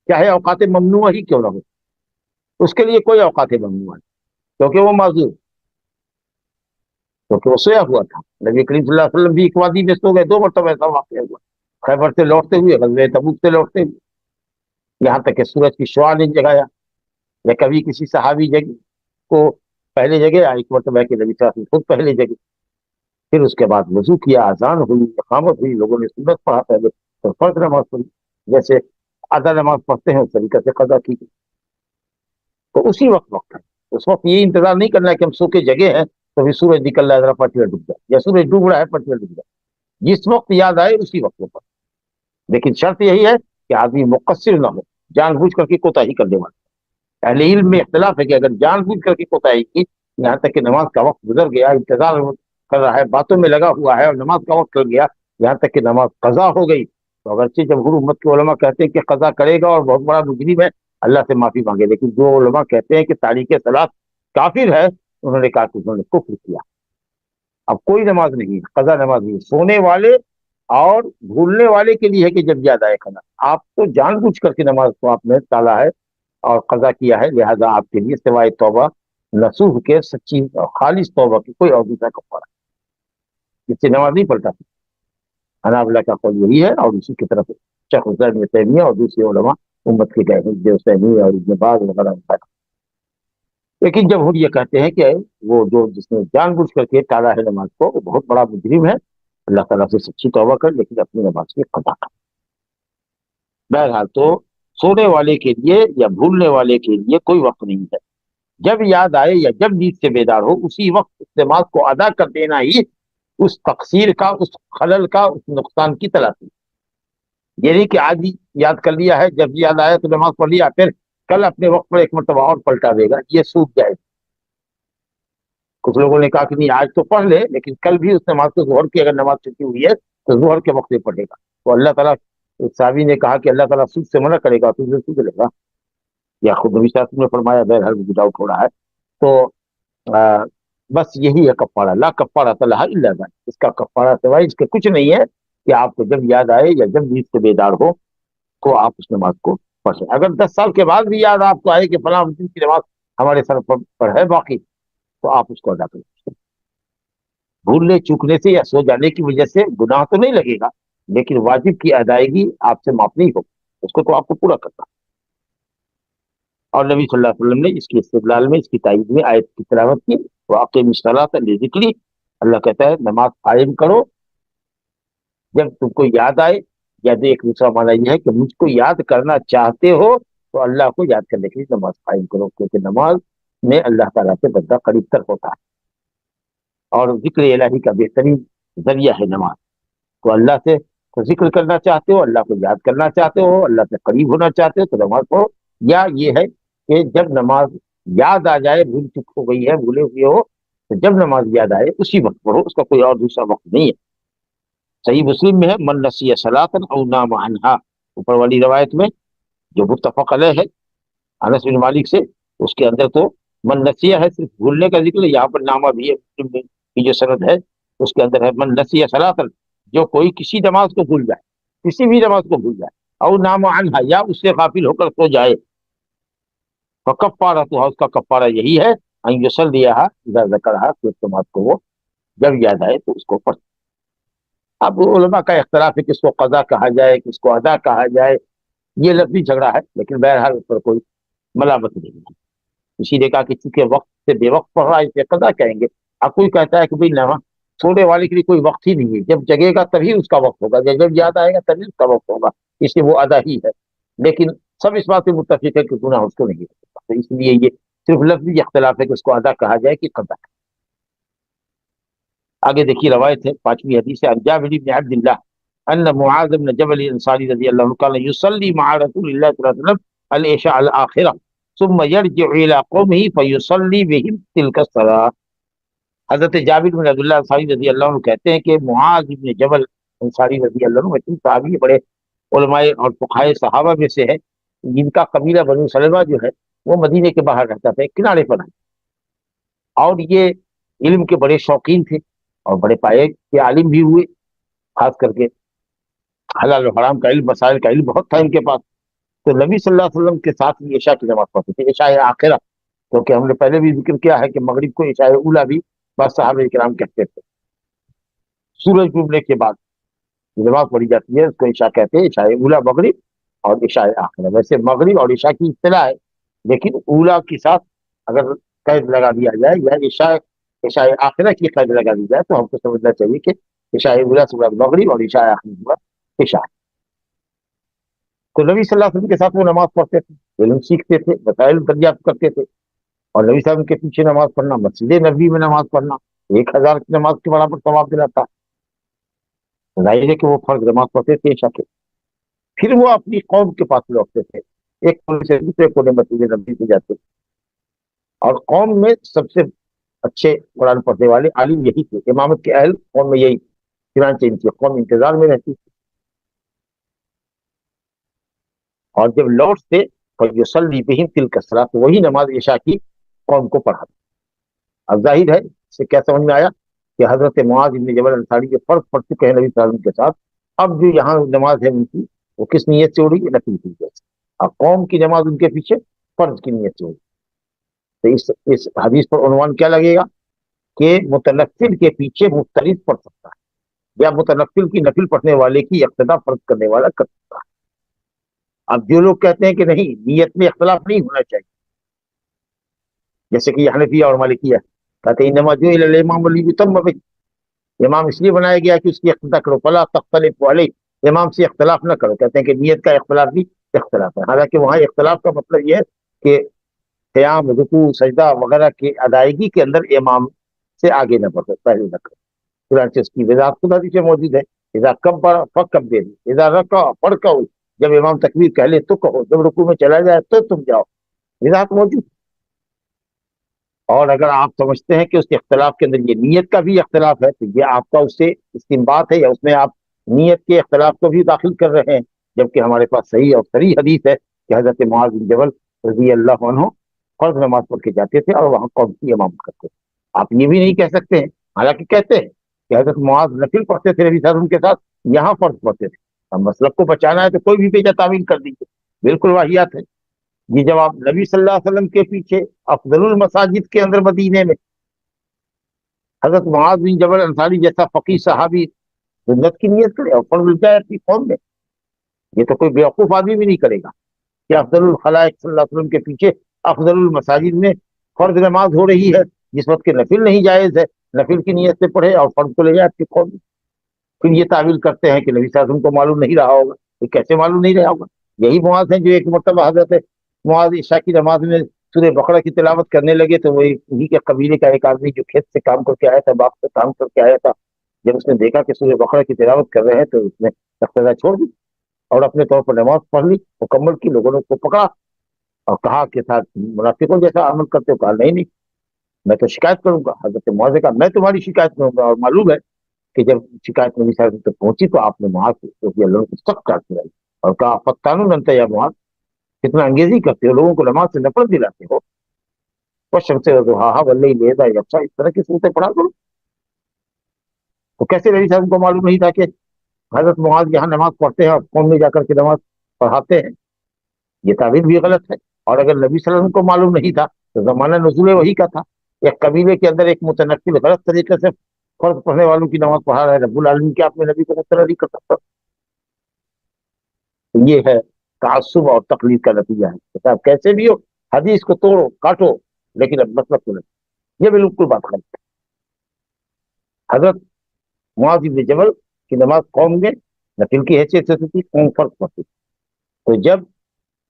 چاہے اوقات ممنوعہ ہی کیوں نہ ہو، اس کے لیے کوئی اوقات ممنوع نہیں، کیونکہ وہ معذور، کیونکہ وہ سویا ہوا تھا۔ نبی کریم صلی اللہ علیہ وسلم بھی ایک وادی میں سو گئے، 2 مرتبہ ایسا واقعہ ہوا، خیبر سے لوٹتے ہوئے، غزوہ تبوک سے لوٹتے ہوئے، یہاں تک کہ سورج کی شعاع نے جگایا، یا کبھی کسی صحابی کو پہلے جگہ، ایک مرتبہ کہ نبی صلی اللہ علیہ وسلم خود پہلے جگہ، پھر اس کے بعد وضو کیا، اذان ہوئی، اقامت ہوئی، لوگوں نے سنت پڑھا پہلے، پھر فرض نماز پڑھی، جیسے آدھا نماز پڑھتے ہیں اس طریقے سے قضا کی گئی، تو اسی وقت ہے، اس وقت یہ انتظار نہیں کرنا ہے کہ ہم سو کے جگہ ہیں تو ابھی سورج نکل رہا ہے ذرا پٹیاں ڈوب جائے، یا سورج ڈوب رہا ہے پٹیاں ڈوب جائے، جس وقت یاد آئے اسی وقت پر، لیکن شرط یہی ہے کہ آدمی مقصر نہ ہو، جان بوجھ کر کے کوتاہی کرنے والا۔ اہل علم میں اختلاف ہے کہ اگر جان بوجھ کر کے کوتاہی کی، یہاں تک کہ نماز کا وقت گزر گیا، انتظار کر رہا ہے، باتوں میں لگا ہوا ہے اور نماز کا وقت کر گیا، یہاں تک کہ نماز قضا ہو گئی، تو اگرچہ جمہور امت کے علماء کہتے ہیں کہ قضا کرے گا اور بہت بڑا مجرم ہے، اللہ سے معافی مانگے، لیکن جو علماء کہتے ہیں کہ تاریک صلاۃ کافر ہے، انہوں نے کہا کہ انہوں نے کفر کیا، اب کوئی نماز نہیں، قضا نماز نہیں، سونے والے اور بھولنے والے کے لیے ہے کہ جب یاد آئے قضا، آپ تو جان بوجھ کر کے نماز کو آپ نے ٹالا ہے اور قضا کیا ہے، لہذا آپ کے لیے سوائے توبہ نصوح کے سچی خالص توبہ کی کوئی اور دوسرا کفارہ، اس سے نماز نہیں پلٹا سکتا۔ حنابلہ کا قول یہی ہے، اور اسی کی طرف شیخ الاسلام ابن تیمیہ اور دوسرے علماء امت کے گئے ہیں، ابن عثیمین اور ابن باز وغیرہ۔ لیکن جمہور یہ کہتے ہیں کہ وہ جو جس نے جان بوجھ کر کے ٹالا ہے نماز کو، وہ بہت بڑا مجرم ہے، اللہ تعالیٰ سے سچی توبہ کر لیکن اپنی نماز کی قضا کر۔ بہرحال تو سونے والے کے لیے یا بھولنے والے کے لیے کوئی وقت نہیں ہے، جب یاد آئے یا جب نیند سے بیدار ہو اسی وقت اس نماز کو ادا کر دینا ہی اس تقصیر کا، اس خلل کا، اس نقصان کی تلافی۔ یہ نہیں کہ آج ہی یاد کر لیا ہے، جب یاد آیا تو نماز پڑھ لیا، پھر کل اپنے وقت پر ایک مرتبہ اور پلٹا دے گا، یہ سوکھ جائے گا۔ کچھ لوگوں نے کہا کہ نہیں آج تو پڑھ لے، لیکن کل بھی اس نماز کو ظہر کی اگر نماز چھٹی ہوئی ہے تو ظہر کے وقت میں پڑھے گا، تو اللہ تعالیٰ، صحابی نے کہا کہ اللہ تعالیٰ سود سے منع کرے گا تو اسے سود لے گا، یا خود نبی صلی اللہ علیہ وسلم نے فرمایا، بہرحال مجھے ڈاؤٹ ہو رہا ہے۔ تو بس یہی ہے کفارہ، لا کفارہ لہا الا ذلک، اس کا کفارہ سوائے اس کے کچھ نہیں ہے کہ آپ کو جب یاد آئے یا جب نیند سے بیدار ہو تو آپ اس نماز کو پڑھیں۔ اگر 10 سال کے بعد بھی یاد آپ کو آئے کہ فلاں دن کی نماز ہمارے سر پر ہے باقی، تو آپ اس کو ادا کریں۔ بھولنے چوکنے سے یا سو جانے کی وجہ سے گناہ تو نہیں لگے گا، لیکن واجب کی ادائیگی آپ سے معاف نہیں ہوگی، اس کو تو آپ کو پورا کرنا۔ اور نبی صلی اللہ علیہ وسلم نے اس کی استدلال میں، اس کی تائید میں آیت کی تلاوت کی، وَأَقِمِ الصَّلَاةَ لِذِكْرِي، اللہ کہتا ہے نماز قائم کرو جب تم کو یاد آئے، یا ایک دوسرا معنی یہ ہے کہ مجھ کو یاد کرنا چاہتے ہو تو اللہ کو یاد کرنے کے لیے نماز قائم کرو، کیونکہ نماز میں اللہ تعالیٰ سے بندہ قریب تر ہوتا ہے، اور ذکر الہی کا بہترین ذریعہ ہے نماز۔ تو اللہ سے ذکر کرنا چاہتے ہو، اللہ کو یاد کرنا چاہتے ہو، اللہ سے قریب ہونا چاہتے ہو تو نماز پڑھو، یا یہ ہے کہ جب نماز یاد آ جائے، بھول چک ہو گئی ہے، بھولے ہوئے ہو، تو جب نماز یاد آئے اسی وقت پڑھو، اس کا کوئی اور دوسرا وقت نہیں ہے۔ صحیح مسلم میں ہے، من نسی صلاۃ او نام عنہا، اوپر والی روایت میں جو متفق علیہ ہے انس بن مالک سے، اس کے اندر تو من نسیہ ہے، صرف بھولنے کا ذکر ہے، یہاں پر نامہ بھی ہے، مسلم میں کی جو سند ہے اس کے اندر ہے من نسیہ صلاۃ، جو کوئی کسی نماز کو بھول جائے، کسی بھی نماز کو بھول جائے، او نام عنہا، یا اس سے غافل ہو کر سو جائے، فکفارتھا، اس کا کفارہ یہی ہے ان یصلیھا اذا ذکرھا، کہ اس نماز کو وہ جب یاد آئے تو اس کو پڑھ۔ اب علماء کا اختلاف ہے کہ اس کو قضا کہا جائے، کہ اس کو ادا کہا جائے، یہ لفظی جھگڑا ہے، لیکن بہرحال اس پر کوئی ملامت نہیں ہے۔ اسی نے کہا کہ چونکہ وقت سے بے وقت پڑھ رہا ہے، اسے قضا کہیں گے۔ اب کوئی کہتا ہے کہ بھائی نہ، سونے والے کے لیے کوئی وقت ہی نہیں ہے، جب جگے گا تبھی اس کا وقت ہوگا، جب یاد آئے گا تبھی اس کا وقت ہوگا، اس لیے وہ ادا ہی ہے۔ لیکن سب اس بات سے متفق ہے کہ گناہ اس کو نہیں ہوگا، تو اس لیے یہ صرف لفظی اختلاف ہے کہ اس کو ادا کہا جائے کہ قضا۔ آگے دیکھیے روایت ہے، 5ویں حدیث ہے، عن جابر بن عبد اللہ ان معاذ بن جبل الانصاری رضی اللہ عنہ قال يصلي مع رسول الله صلی اللہ علیہ وسلم العشاء الاخرہ ثم يرجع الى قومه فيصلي بهم تلك الصلاة۔ حضرت جابر بن عبد اللہ انصاری رضی اللہ عنہ کہتے ہیں کہ معاذ بن جبل انصاری رضی اللہ عنہ مشہور صحابی، بڑے علماء اور فقہاء صحابہ میں سے ہے، جن کا قبیلہ بنو سلمہ جو ہے وہ مدینے کے باہر رہتا تھا، ایک کنارے پر ہے، اور یہ علم کے بڑے شوقین تھے اور بڑے پائے کے عالم بھی ہوئے، خاص کر کے حلال و حرام کا علم، مسائل کا علم بہت تھا ان کے پاس۔ تو نبی صلی اللہ علیہ وسلم کے ساتھ ہی عشاء کی نماز پڑھتے تھے، عشاء آخرہ، کیونکہ ہم نے پہلے بھی ذکر کیا ہے کہ مغرب کو عشاء اولا بھی بعض صحابہ کرام کہتے تھے، سورج ڈوبنے کے بعد نماز پڑھی جاتی ہے، اس کو عشاء کہتے ہیں، عشاء اولا مغرب اور عشاء آخرہ۔ ویسے مغرب اور عشاء کی اطلاع ہے، لیکن اولا کے ساتھ اگر قید لگا دیا جائے یا عشاء آخرہ کی قید لگا دی جائے تو ہم کو سمجھنا چاہیے کہ عشاء اولا سے مراد مغرب اور عشاء آخری سے مراد عشاء۔ تو نبی صلی اللہ علیہ وسلم کے ساتھ وہ نماز پڑھتے تھے، علم سیکھتے تھے، مسائل دریافت کرتے تھے، اور نبی صلی اللہ علیہ وسلم کے پیچھے نماز پڑھنا، مسجد نبوی میں نماز پڑھنا 1000 کی نماز کے برابر ثواب دلاتا ہے۔ ظاہر ہے کہ وہ فرض نماز پڑھتے تھے عشاء کے، پھر وہ اپنی قوم کے پاس لوٹتے تھے، ایک کونے سے دوسرے کونے مسجد نبوی سے جاتے، اور قوم میں سب سے اچھے قرآن پڑھنے والے عالم یہی تھے، امامت کے اہل قوم میں یہی، چنانچہ ان کی قوم انتظار میں رہتی تھی، اور جب لوٹتے فیصلی بہم تلک الصلاۃ، تو وہی نماز عشاء کی قوم کو پڑھا۔ اب ظاہر ہے اس سے کیا سمجھ میں آیا کہ حضرت معاذ بن جبل انصاری کے فرض پڑھ چکے ہیں نبی صلی اللہ علیہ وسلم کے ساتھ، اب جو یہاں نماز ہے ان کی وہ کس نیت سے ہو رہی ہے؟ نفل کی نیت سے، اور قوم کی نماز ان کے پیچھے فرض کی نیت سے ہو رہی ہے۔ تو اس حدیث پر عنوان کیا لگے گا کہ متنفل کے پیچھے مفترض پڑھ سکتا ہے، یا متنفل کی نفل پڑھنے والے کی اقتدا فرض کرنے والا کر سکتا ہے۔ اب جو لوگ کہتے ہیں کہ نہیں، نیت میں اختلاف نہیں ہونا چاہیے، جیسے کہ حنفیہ اور مالکیہ کہتے ہیں انما جعل الامام لیؤتم بہ، امام اس لیے بنایا گیا کہ اس کی اقتدا کرو، فلا تختلفوا علیہ، امام سے اختلاف نہ کرو. کہتے ہیں کہ نیت کا اختلاف بھی اختلاف ہے. حالانکہ وہاں اختلاف کا مطلب یہ ہے کہ قیام رکوع سجدہ وغیرہ کی ادائیگی کے اندر امام سے آگے نہ بڑھو، پہلے نہ کرو. چنانچہ اس کی وضاحت خود حدیث میں موجود ہے. اذا کبر فکبر، اذا رکع فرکعوا، جب امام تکبیر کہہ لے تو کہو، جب رکوع میں چلا جائے تو تم جاؤ. وضاحت موجود. اور اگر آپ سمجھتے ہیں کہ اس کے اختلاف کے اندر یہ نیت کا بھی اختلاف ہے تو یہ آپ کا اس سے استنباط ہے، یا اس میں آپ نیت کے اختلاف کو بھی داخل کر رہے ہیں. جبکہ ہمارے پاس صحیح اور صریح حدیث ہے کہ حضرت معاذ بن جبل رضی اللہ عنہ فرض نماز پڑھ کے جاتے تھے اور وہاں قوم کی امامت کرتے تھے. آپ یہ بھی نہیں کہہ سکتے ہیں، حالانکہ کہتے ہیں کہ حضرت معاذ نفل پڑھتے تھے نبی صلی اللہ علیہ وسلم کے ساتھ، یہاں فرض پڑھتے تھے. اب مسلک کو بچانا ہے تو کوئی بھی بیجا تعویل کر دیجیے، بالکل واہیات ہے. یہ جب آپ نبی صلی اللہ علیہ وسلم کے پیچھے افضل المساجد کے اندر مدینے میں حضرت معاذ بن جبل انصاری جیسا فقیہ صحابی سنت کی نیت کرے اور فرض جائے اپنی قوم میں، یہ تو کوئی بیوقوف آدمی بھی نہیں کرے گا کہ افضل الخلائق صلی اللہ علیہ وسلم کے پیچھے افضل المساجد میں فرض نماز ہو رہی ہے جس وقت کے نفل نہیں جائز ہے، نفل کی نیت سے پڑھے اور فرض کو لے جائے اپنی قوم میں. پھر یہ تعویل کرتے ہیں کہ نبی صلی اللہ علیہ وسلم کو معلوم نہیں رہا ہوگا. یہ کیسے معلوم نہیں رہا ہوگا؟ یہی معاذ ہیں جو ایک مرتبہ حضرت معاذ عشاء کی نماز میں سورہ بقرہ کی تلاوت کرنے لگے تو وہ انہی کے قبیلے کا ایک آدمی جو کھیت سے کام کر کے آیا تھا، باغ سے کام کر کے آیا تھا، جب اس نے دیکھا کہ سورہ بقرہ کی تلاوت کر رہے ہیں تو اس نے اقتدا چھوڑ دی اور اپنے طور پر نماز پڑھ لی مکمل کی. لوگوں نے اس کو پکڑا اور کہا کہ ساتھ منافقوں جیسا عمل کرتے ہو. کہا نہیں میں تو شکایت کروں گا. حضرت معاذ نے کہا میں تمہاری شکایت کروں گا. اور معلوم ہے کہ جب شکایت نبی صلی اللہ علیہ وسلم تک پہنچی تو آپ نے معاذ رضی اللہ عنہ کو سخت ڈانٹ دلائی اور کہا فتانون انت یا معاذ، کتنا انگیزی کرتے ہو، لوگوں کو نماز سے نفرت دلاتے ہو. والشمس وضحاها واللیل اذا یغشی، اس طرح کی صورتیں پڑھا کرو. تو کیسے نبی صلی اللہ علیہ وسلم کو معلوم نہیں تھا کہ حضرت معاذ یہاں نماز پڑھتے ہیں اور قوم میں جا کر کے نماز پڑھاتے ہیں؟ یہ تعبیر بھی غلط ہے. اور اگر نبی صلی اللہ علیہ وسلم کو معلوم نہیں تھا تو زمانہ نزول وحی کا تھا. ایک قبیلے کے اندر ایک متنقل غلط طریقے سے فرض پڑھنے والوں کی نماز پڑھا رہا ہے. رب العالمین کے اپنے نبی کو مقتدی نہیں کر سکتا. یہ ہے تعصب اور تقلید کا نتیجہ ہے. آپ کیسے بھی ہو حدیث کو توڑو کاٹو لیکن اب مطلب تو نہیں. یہ بالکل بات غلط ہے. حضرت معاذ بن جبل کی نماز قوم میں نفل کی حیثیت سے تھی، قوم فرض پڑھتی تھی. تو جب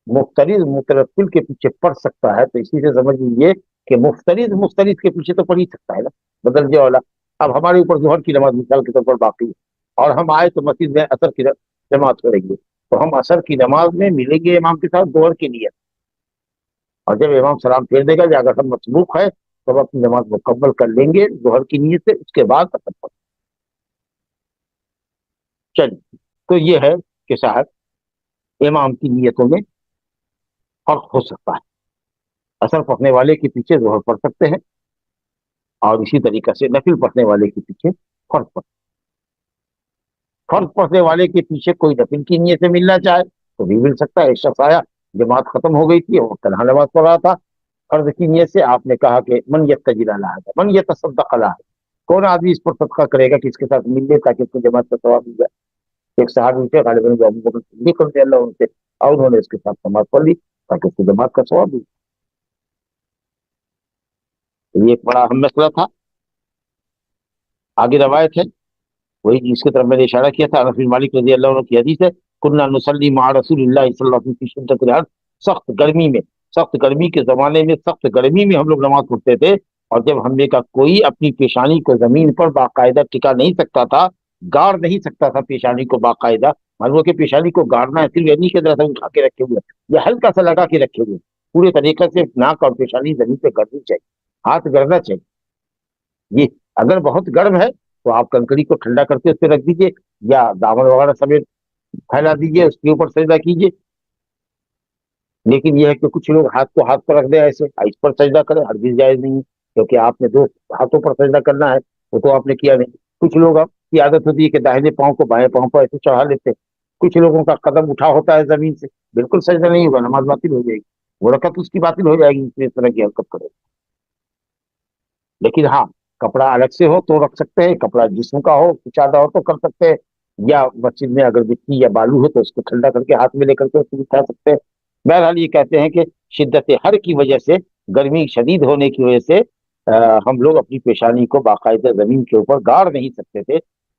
مفترض مترتل کے پیچھے پڑھ سکتا ہے تو اسی سے سمجھ لیجیے کہ مفترض کے پیچھے تو پڑھ ہی سکتا ہے نا، بدل جو والا. اب ہمارے اوپر ظہر کی نماز مثال کے طور پر باقی ہے اور ہم آئے تو مسجد میں اثر کی جماعت ہو رہی ہے تو ہم اثر کی نماز میں ملیں گے امام کے ساتھ ظہر کی نیت. اور جب امام سلام پھیر دے گا یا اگر ہم مسبوق ہے تو ہم اپنی نماز مکمل کر لیں گے ظہر کی نیت سے، اس کے بعد اثر پڑھ. چلیے تو یہ ہے کہ صاحب امام کی نیتوں میں فرق ہو سکتا ہے. اثر پڑھنے والے کے پیچھے ظہر پڑھ سکتے ہیں اور اسی طریقے سے نفل پڑھنے والے کے پیچھے فرض پڑھ. فرض پڑھنے والے کے پیچھے کوئی نفل کی نیت سے ملنا چاہے تو بھی مل سکتا ہے. ایک شخص آیا، جماعت ختم ہو گئی تھی، وہ تنہا نماز پڑھ رہا تھا فرض کی نیت سے. آپ نے کہا کہ من یتجر علیہ ہے، من یتصدق علیہ، کون آدمی اس پر صدقہ کرے گا کہ اس کے ساتھ مل لے تاکہ اس کو جماعت کا ثواب مل جائے. ایک صحابی تھے غالباً ابو بکر صدیق رضی اللہ عنہ سے، اور انہوں نے اس کے ساتھ نماز پڑھ لی تاکہ اس کو جماعت کا ثواب مل جائے. یہ ایک بڑا اہم مسئلہ تھا. آگے روایت ہے وہی جس کی طرف میں نے اشارہ کیا تھا، انس بن مالک رضی اللہ عنہ کی حدیث ہے، کنا نصلی مع رسول اللہ صلی اللہ علیہ وسلم فی شدۃ الحر، سخت گرمی میں، سخت گرمی کے زمانے میں، سخت گرمی میں ہم لوگ نماز پڑھتے تھے. اور جب ہم نے کہا کوئی اپنی پیشانی کو زمین پر باقاعدہ ٹکا نہیں سکتا تھا، گاڑ نہیں سکتا تھا پیشانی کو باقاعدہ، معلوم کہ پیشانی کو گاڑنا ہے صرف یعنی کہ طرح سے اٹھا کے رکھے ہوئے یا ہلکا سا لگا کے رکھے ہوئے، پورے طریقے سے ناک اور پیشانی زمین پہ گڑنی چاہیے، ہاتھ گڑنا چاہیے. یہ اگر بہت گرم ہے تو آپ کنکڑی کو ٹھنڈا کر کے اس پہ رکھ دیجئے یا دامن وغیرہ سمیت پھیلا دیجئے، اس کے اوپر سجدہ کیجئے. لیکن یہ ہے کہ کچھ لوگ ہاتھ کو ہاتھ پر رکھ دیں ایسے اس پر سجدہ کریں، ہرگز جائز نہیں ہے، کیونکہ آپ نے دو ہاتھوں پر سجدہ کرنا ہے، وہ تو آپ نے کیا نہیں. کچھ لوگ آپ کی عادت ہوتی ہے کہ داہنے پاؤں کو بائیں پاؤں پر ایسے چڑھا لیتے ہیں. کچھ لوگوں کا قدم اٹھا ہوتا ہے زمین سے، بالکل سجدہ نہیں ہوگا، نماز باطل ہو جائے گی، وہ رکعت اس کی باطل ہو جائے گی اس طرح کی حرکت کرے. لیکن ہاں کپڑا الگ سے ہو تو رکھ سکتے ہیں، کپڑا جسم کا ہو کچادہ ہو تو کر سکتے ہیں، یا مسجد میں اگر مٹی یا بالو ہو تو اس کو ٹھنڈا کر کے ہاتھ میں لے کر کے اس کو اٹھا سکتے ہیں. بہرحال یہ کہتے ہیں کہ شدت حر کی وجہ سے، گرمی شدید ہونے کی وجہ سے ہم لوگ اپنی پیشانی کو باقاعدہ زمین کے اوپر گاڑ نہیں سکتے تھے،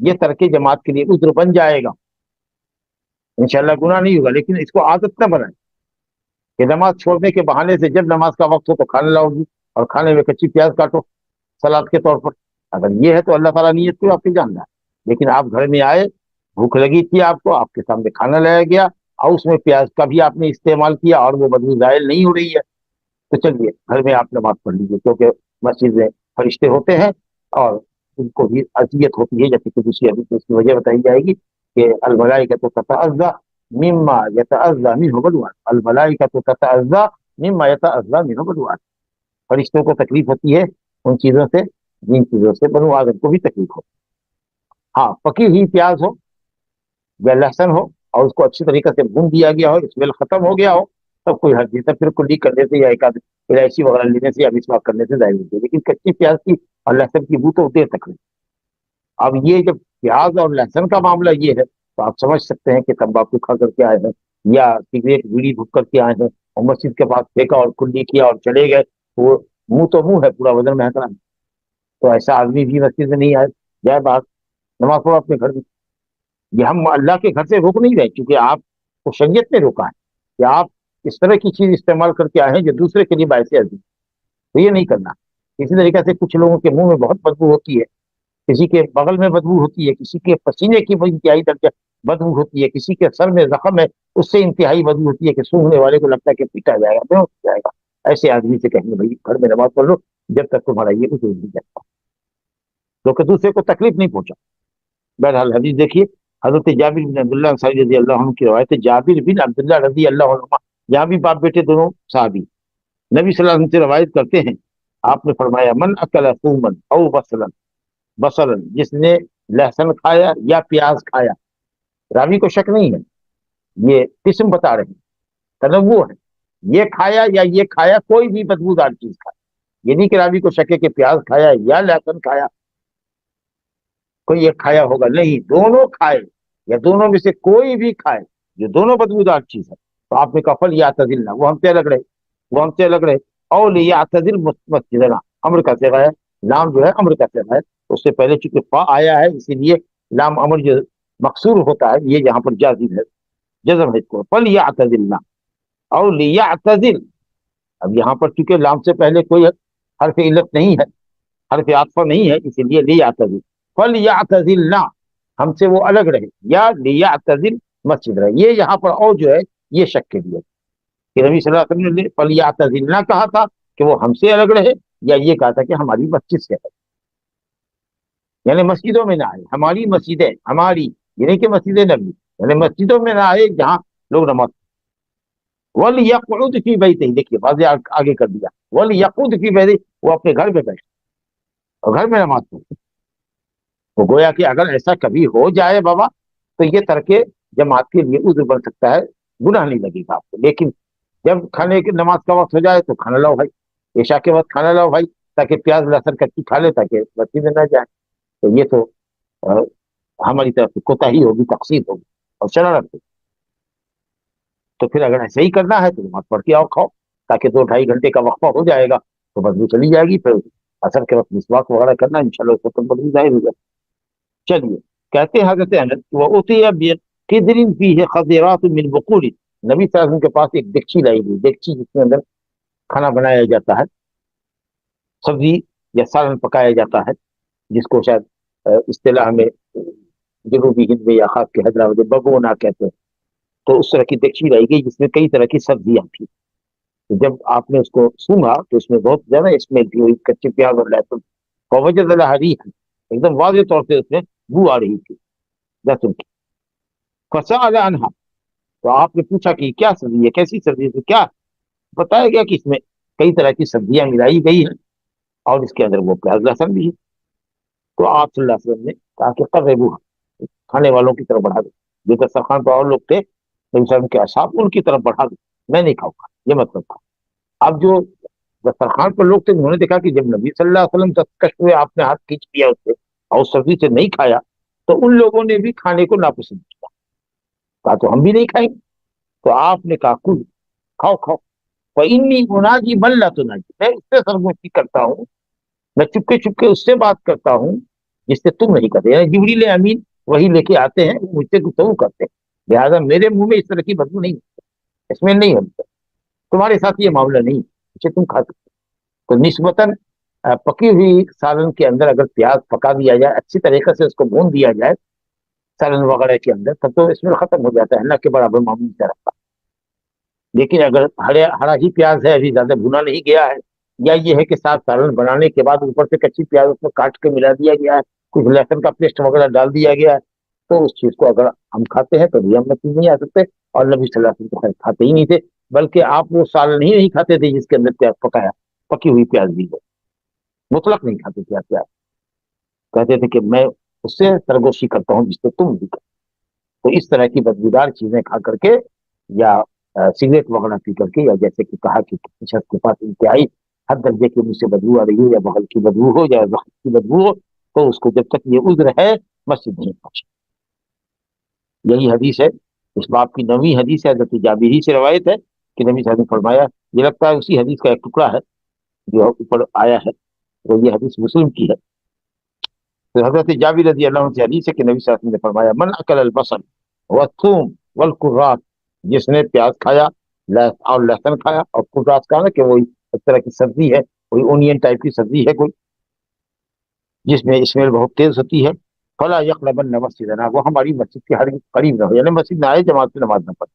یہ ترک جماعت کے لیے عذر بن جائے گا، انشاءاللہ گناہ نہیں ہوگا، لیکن اس کو عادت نہ بنائیں کہ نماز چھوڑنے کے بہانے سے جب نماز کا وقت ہو تو کھانا لاؤ گی اور کھانے میں کچی پیاز کاٹو سلاد کے طور پر۔ اگر یہ ہے تو اللہ تعالیٰ نیت کو آپ کی جاننا ہے، لیکن آپ گھر میں آئے، بھوک لگی تھی آپ کو، آپ کے سامنے کھانا لایا گیا اور اس میں پیاز کا بھی آپ نے استعمال کیا اور وہ بدبو زائل نہیں ہو رہی ہے، تو چلیے گھر میں آپ نماز پڑھ لیجیے، کیونکہ مسجد میں فرشتے ہوتے ہیں اور ان کو بھی اذیت ہوتی ہے، جیسے کہ دوسری حدیث میں اس کی وجہ بتائی جائے گی کہ الملائکۃ تتعذی مما یتعذی منہ بنو آدم، الملائکۃ تتعذی مما یتعذی منہ بنو آدم، فرشتوں کو تکلیف ہوتی ہے ان چیزوں سے جن چیزوں سے بنو آدم کو بھی تکلیف ہو۔ ہاں، پکی ہوئی پیاز ہو یا لہسن ہو اور اس کو اچھی طریقے سے بھون دیا گیا ہو، اسمیل ختم ہو گیا ہو، تب کوئی حرج نہیں، تب پھر کلی کرنے سے یا ایک آدھ الائچی وغیرہ لینے سے یا مسواک کرنے سے ظاہر ہوتی ہے، لیکن کچی پیاز کی اور لہسن کی بو تو دیر تک نہیں۔ اب یہ جب پیاز اور لہسن کا معاملہ یہ ہے تو آپ سمجھ سکتے ہیں کہ تمباکو کھا کر کے آئے ہیں یا سگریٹ بیڑی بھوک کر کے آئے ہیں اور مسجد کے پاس پھینکا اور کلی کیا اور چلے گئے، وہ منہ تو منہ ہے، پورا بدن مہک رہا ہے، تو ایسا آدمی بھی مسجد میں نہیں آئے، جائے بات نماز پڑھو اپنے گھر میں۔ یہ ہم اللہ کے گھر سے روک نہیں رہے، کیونکہ آپ کو شریعت نے روکا ہے کہ آپ اس طرح کی چیز استعمال کر کے آئے ہیں جو دوسرے کے لیے باعث عزیز، تو یہ نہیں کرنا۔ اسی طریقے سے کچھ لوگوں کے منہ میں بہت بدبو ہوتی ہے، کسی کے بغل میں بدبو ہوتی ہے، کسی کے پسینے کی انتہائی درجہ بدبو ہوتی ہے، کسی کے سر میں زخم ہے اس سے انتہائی بدبو ہوتی ہے کہ سونگھنے والے کو لگتا ہے کہ پیٹا جائے گا، بے ہوش ہو جائے گا۔ ایسے آدمی سے کہیں گے بھائی گھر میں نماز پڑھ لو جب تک تمہارا یہ اصول نہیں جاتا، کیونکہ دوسرے کو تکلیف نہیں پہنچا۔ بہرحال حدیث دیکھیے، حضرت جابر بن عبداللہ انصاری رضی اللہ عنہ کی روایت ہے، جابر بن عبداللہ رضی اللہ عنہ، یہاں بھی باپ بیٹے دونوں صحابی، نبی صلی اللہ علیہ وسلم سے روایت کرتے ہیں، آپ نے فرمایا من اکل ثوما او بصلا، جس نے لہسن کھایا یا پیاز کھایا، راوی کو شک نہیں ہے، یہ قسم بتا رہے ہیں، تنوع ہے، یہ کھایا یا یہ کھایا، کوئی بھی بدبودار چیز کھایا، یہ نہیں کہ راوی کو شک ہے کہ پیاز کھایا یا لہسن کھایا، کوئی ایک کھایا ہوگا، نہیں، دونوں کھائے یا دونوں میں سے کوئی بھی کھائے جو دونوں بدبودار چیز ہے، تو آپ نے کہا فلیعتزلنا، وہ ہم سے الگ رہے، وہ ہم سے الگ رہے، او لیعتزل مسجدنا، امر کا صیغہ ہے، لام جو ہے امر کا صیغہ ہے، اس سے پہلے چونکہ فا آیا ہے اسی لیے لام امر جو مقصور ہوتا ہے یہ یہاں پر جازم ہے، جزم ہے اس کو، فلیعتزلنا او لیعتزل، اب یہاں پر چونکہ لام سے پہلے کوئی حرف علت نہیں ہے، حرف عطف نہیں ہے، اسی لیے لیعتزل، فلیعتزلنا، ہم سے وہ الگ رہے، یا لیعتزل مسجد رہے، یہ یہاں پر اور جو ہے یہ شک کے لیے کہ نبی صلی اللہ علیہ وسلم نے فلیعتزلنا کہا تھا کہ وہ ہم سے الگ رہے، یا یہ کہا تھا کہ ہماری مسجد سے ہے، یعنی مسجدوں میں نہ آئے، ہماری مسجدیں، ہماری یعنی کہ مسجد نبی، یعنی مسجدوں میں نہ آئے جہاں لوگ نماز، وَلْيَقْعُدْ فِي بَيْتِهِ، دیکھیے واضح آگے کر دیا، وَلْيَقْعُدْ فِي بَيْتِهِ، وہ اپنے گھر میں بیٹھے اور گھر میں نماز پڑھے، تو گویا کہ اگر ایسا کبھی ہو جائے بابا تو یہ ترک جماعت کے لیے عذر بن سکتا ہے، گناہ نہیں لگے گا آپ کو، لیکن جب کھانے کی نماز کا وقت ہو جائے تو کھانا لاؤ بھائی، عشاء کے وقت کھانا لاؤ بھائی، تاکہ پیاز لہسن کچی کھا لے تاکہ بچی میں نہ جائے، تو یہ تو ہماری طرف سے کوتاہی ہوگی، تقصیر ہوگی اور شرارت ہوگی، تو پھر اگر ایسا ہی کرنا ہے تو نماز پڑھ کے آؤ کھاؤ، تاکہ 2-2.5 گھنٹے کا وقفہ ہو جائے گا تو بدبو چلی جائے گی، پھر اثر کے وقت مسواک وغیرہ کرنا انشاءاللہ اس وقت بدبو ظاہر ہو جائے۔ چلیے، کہتے ہیں حضرت انس وَأُتِيَ بِقِدْرٍ فِيهِ خَضِرَاتٌ مِّن بُقُولٍ، نبی صلی اللہ علیہ وسلم کے پاس ایک دیگچی لائی گئی، دیگچی جس کے اندر کھانا بنایا جاتا ہے، سبزی یا سالن پکایا جاتا ہے، جس کو شاید اصطلاح میں جنوبی ہند میں یا خاص کے حیدرآباد میں بگونا کہتے ہیں، تو اس طرح کی دیگچی لائی گئی جس میں کئی طرح کی سبزیاں تھیں، تو جب آپ نے اس کو سونگا تو اس میں بہت زیادہ اسمیل تھی، وہی کچے پیاز اور لہسن، فوجد لها ريحا، ایک دم واضح طور سے اس میں بو آ رہی تھی لہسن کی، فسأل عنها، تو آپ نے پوچھا کہ کیا سبزی ہے، کیسی سبزی ہے، کیا بتایا گیا کہ اس میں کئی طرح کی سبزیاں ملائی گئی ہیں اور اس کے اندر وہ پیاز لہسن بھی ہے، تو آپ صلی اللہ علیہ وسلم نے کہا کہ قربوها، کھانے والوں کی طرف بڑھا دو، جو دسترخوان پر اور لوگ تھے نبی صلی اللہ علیہ وسلم کے اصحاب، ان کی طرف بڑھا دو، میں نہیں کھاؤں گا، یہ مطلب تھا۔ اب جو دسترخوان پر لوگ تھے انہوں نے دیکھا کہ جب نبی صلی اللہ علیہ وسلم دستکش ہوئے، آپ نے ہاتھ کھینچ لیا اس سے اور اس سبزی سے نہیں کھایا، تو ان لوگوں نے بھی کھانے کو ناپسند کیا، کہا تو ہم بھی نہیں کھائیں گے، تو آپ نے کہا کل، کھاؤ کھاؤ، فإنی اناجی من لا تناجی، میں اس سے سرگوشی کرتا ہوں، میں چپکے چپکے اس سے بات کرتا ہوں جس سے تم نہیں کرتے. یعنی جبریل امین وہی لے کے آتے ہیں, وہ مجھ سے گفتگو کرتے ہیں, لہٰذا میرے منہ میں اس طرح کی بدبو نہیں, اسمیل نہیں ہوتی. تمہارے ساتھ یہ معاملہ نہیں, اسے تم کھا سکتے. تو نسبتاً پکی ہوئی سالن کے اندر اگر پیاز پکا دیا جائے, اچھی طریقے سے اس کو بھون دیا جائے سالن وغیرہ کے اندر, تب تو اس میں ختم ہو جاتا ہے, نہ کے برابر معمولی سے رکھتا. لیکن اگر ہرا ہی پیاز ہے, ابھی زیادہ بھنا نہیں گیا ہے, یا یہ ہے کہ ساتھ سالن بنانے کے بعد اوپر سے کچی پیاز اس میں کاٹ کے ملا دیا گیا ہے, کچھ لہسن کا پیسٹ وغیرہ ڈال دیا گیا ہے, تو اس چیز کو اگر ہم کھاتے ہیں تو بھی ہم نتیجے نہیں آ سکتے. اور نبی صلی اللہ علیہ وسلم تو کھاتے ہی نہیں تھے, بلکہ آپ وہ سالن ہی نہیں کھاتے تھے جس کے اندر پیاز پکایا, پکی ہوئی پیاز بھی ہو, مطلق نہیں کھاتے تھے پیاز. کہتے تھے کہ میں اس سے سرگوشی کرتا ہوں جس سے تم بھی کرتے. تو اس طرح کی بدبودار چیزیں کھا کر کے, یا سگریٹ وغیرہ پی کر کے, یا جیسے کہ کہا کہ کسی شخص کے پاس انتہائی حد درجے کی مجھ سے بدبو آ رہی ہو, یا بغل کی بدبو ہو, یا وقت کی بدبو ہو, تو اس کو جب تک یہ عذر ہے مسجد نہیں پہنچے. یہی حدیث ہے, اس باب کی 9ویں حدیث ہے, حضرت جابر ہی سے روایت ہے کہ نبی صلی اللہ علیہ وسلم نے فرمایا, یہ لگتا ہے اسی حدیث کا ایک ٹکڑا ہے جو اوپر آیا ہے, تو یہ حدیث مسلم کی ہے. تو حضرت جابر رضی اللہ عنہ سے حدیث ہے کہ نبی صلی اللہ علیہ وسلم نے فرمایا, من اکل البصل والثوم والکرات, جس نے پیاز کھایا اور لہسن کھایا, اور کرات کا نا کہ وہی ایک طرح کی سبزی ہے, کوئی اونین ٹائپ کی سبزی ہے کوئی, جس میں اسمیل بہت تیز ہوتی ہے, فلا یقربن مسجدنا, وہ ہماری مسجد کے قریب نہ ہو, یعنی مسجد نہ آئے, جماعت میں نماز نہ پڑھے.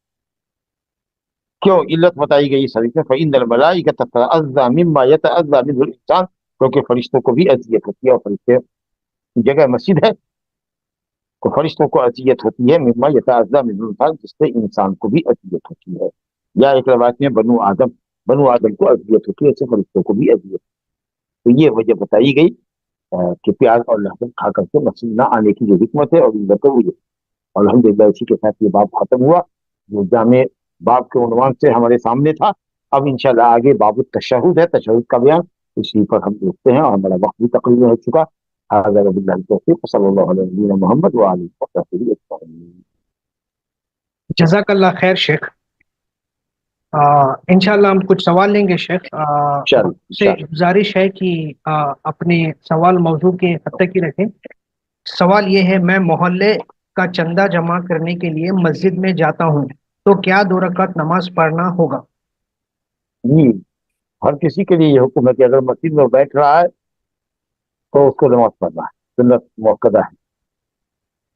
کیوں؟ علت بتائی گئی اس حدیث میں, فإن الملائکۃ تتعظی مما یتعظی منہ الانسان, کیونکہ فرشتوں کو بھی اذیت ہوتی ہے, اور فرشتے جگہ مسجد ہے تو فرشتوں کو اذیت ہوتی ہے, مما یتعظی منہ الانسان, جس سے انسان کو بھی اذیت ہوتی ہے. یا ایک روایت میں بنو آدم کو اذیت ہوتی ہے, اس سے فرشتوں کو بھی اذیت. تو یہ وجہ بتائی گئی کہ پیاز اور لہسن کھا کر کے مسجد نہ آنے کی جو حکمت ہے اور عزت ہے وہ یہ. اور الحمدللہ اسی کے ساتھ یہ باب ختم ہوا, جو جامع باب کے عنوان سے ہمارے سامنے تھا. اب انشاءاللہ آگے باب التشہد ہے, تشہد کا بیان, اسی پر ہم دیکھتے ہیں, اور ہمارا وقت بھی تقریباً ہو چکا. هذا وبالله التوفيق, صلی اللہ علیہ نبینا محمد وآلہ وصحبہ اجمعین. جزاک اللہ خیر شیخ. انشاءاللہ ہم کچھ سوال لیں گے شیخ. سے گزارش ہے کہ اپنے سوال موضوع کے حد تک ہی رکھیں. سوال یہ ہے, میں محلے کا چندہ جمع کرنے کے لیے مسجد میں جاتا ہوں, تو کیا 2 رکعت نماز پڑھنا ہوگا؟ جی, ہر کسی کے لیے یہ حکم ہے کہ اگر مسجد میں بیٹھ رہا ہے تو اس کو نماز پڑھنا ہے, سنت موقدہ ہے.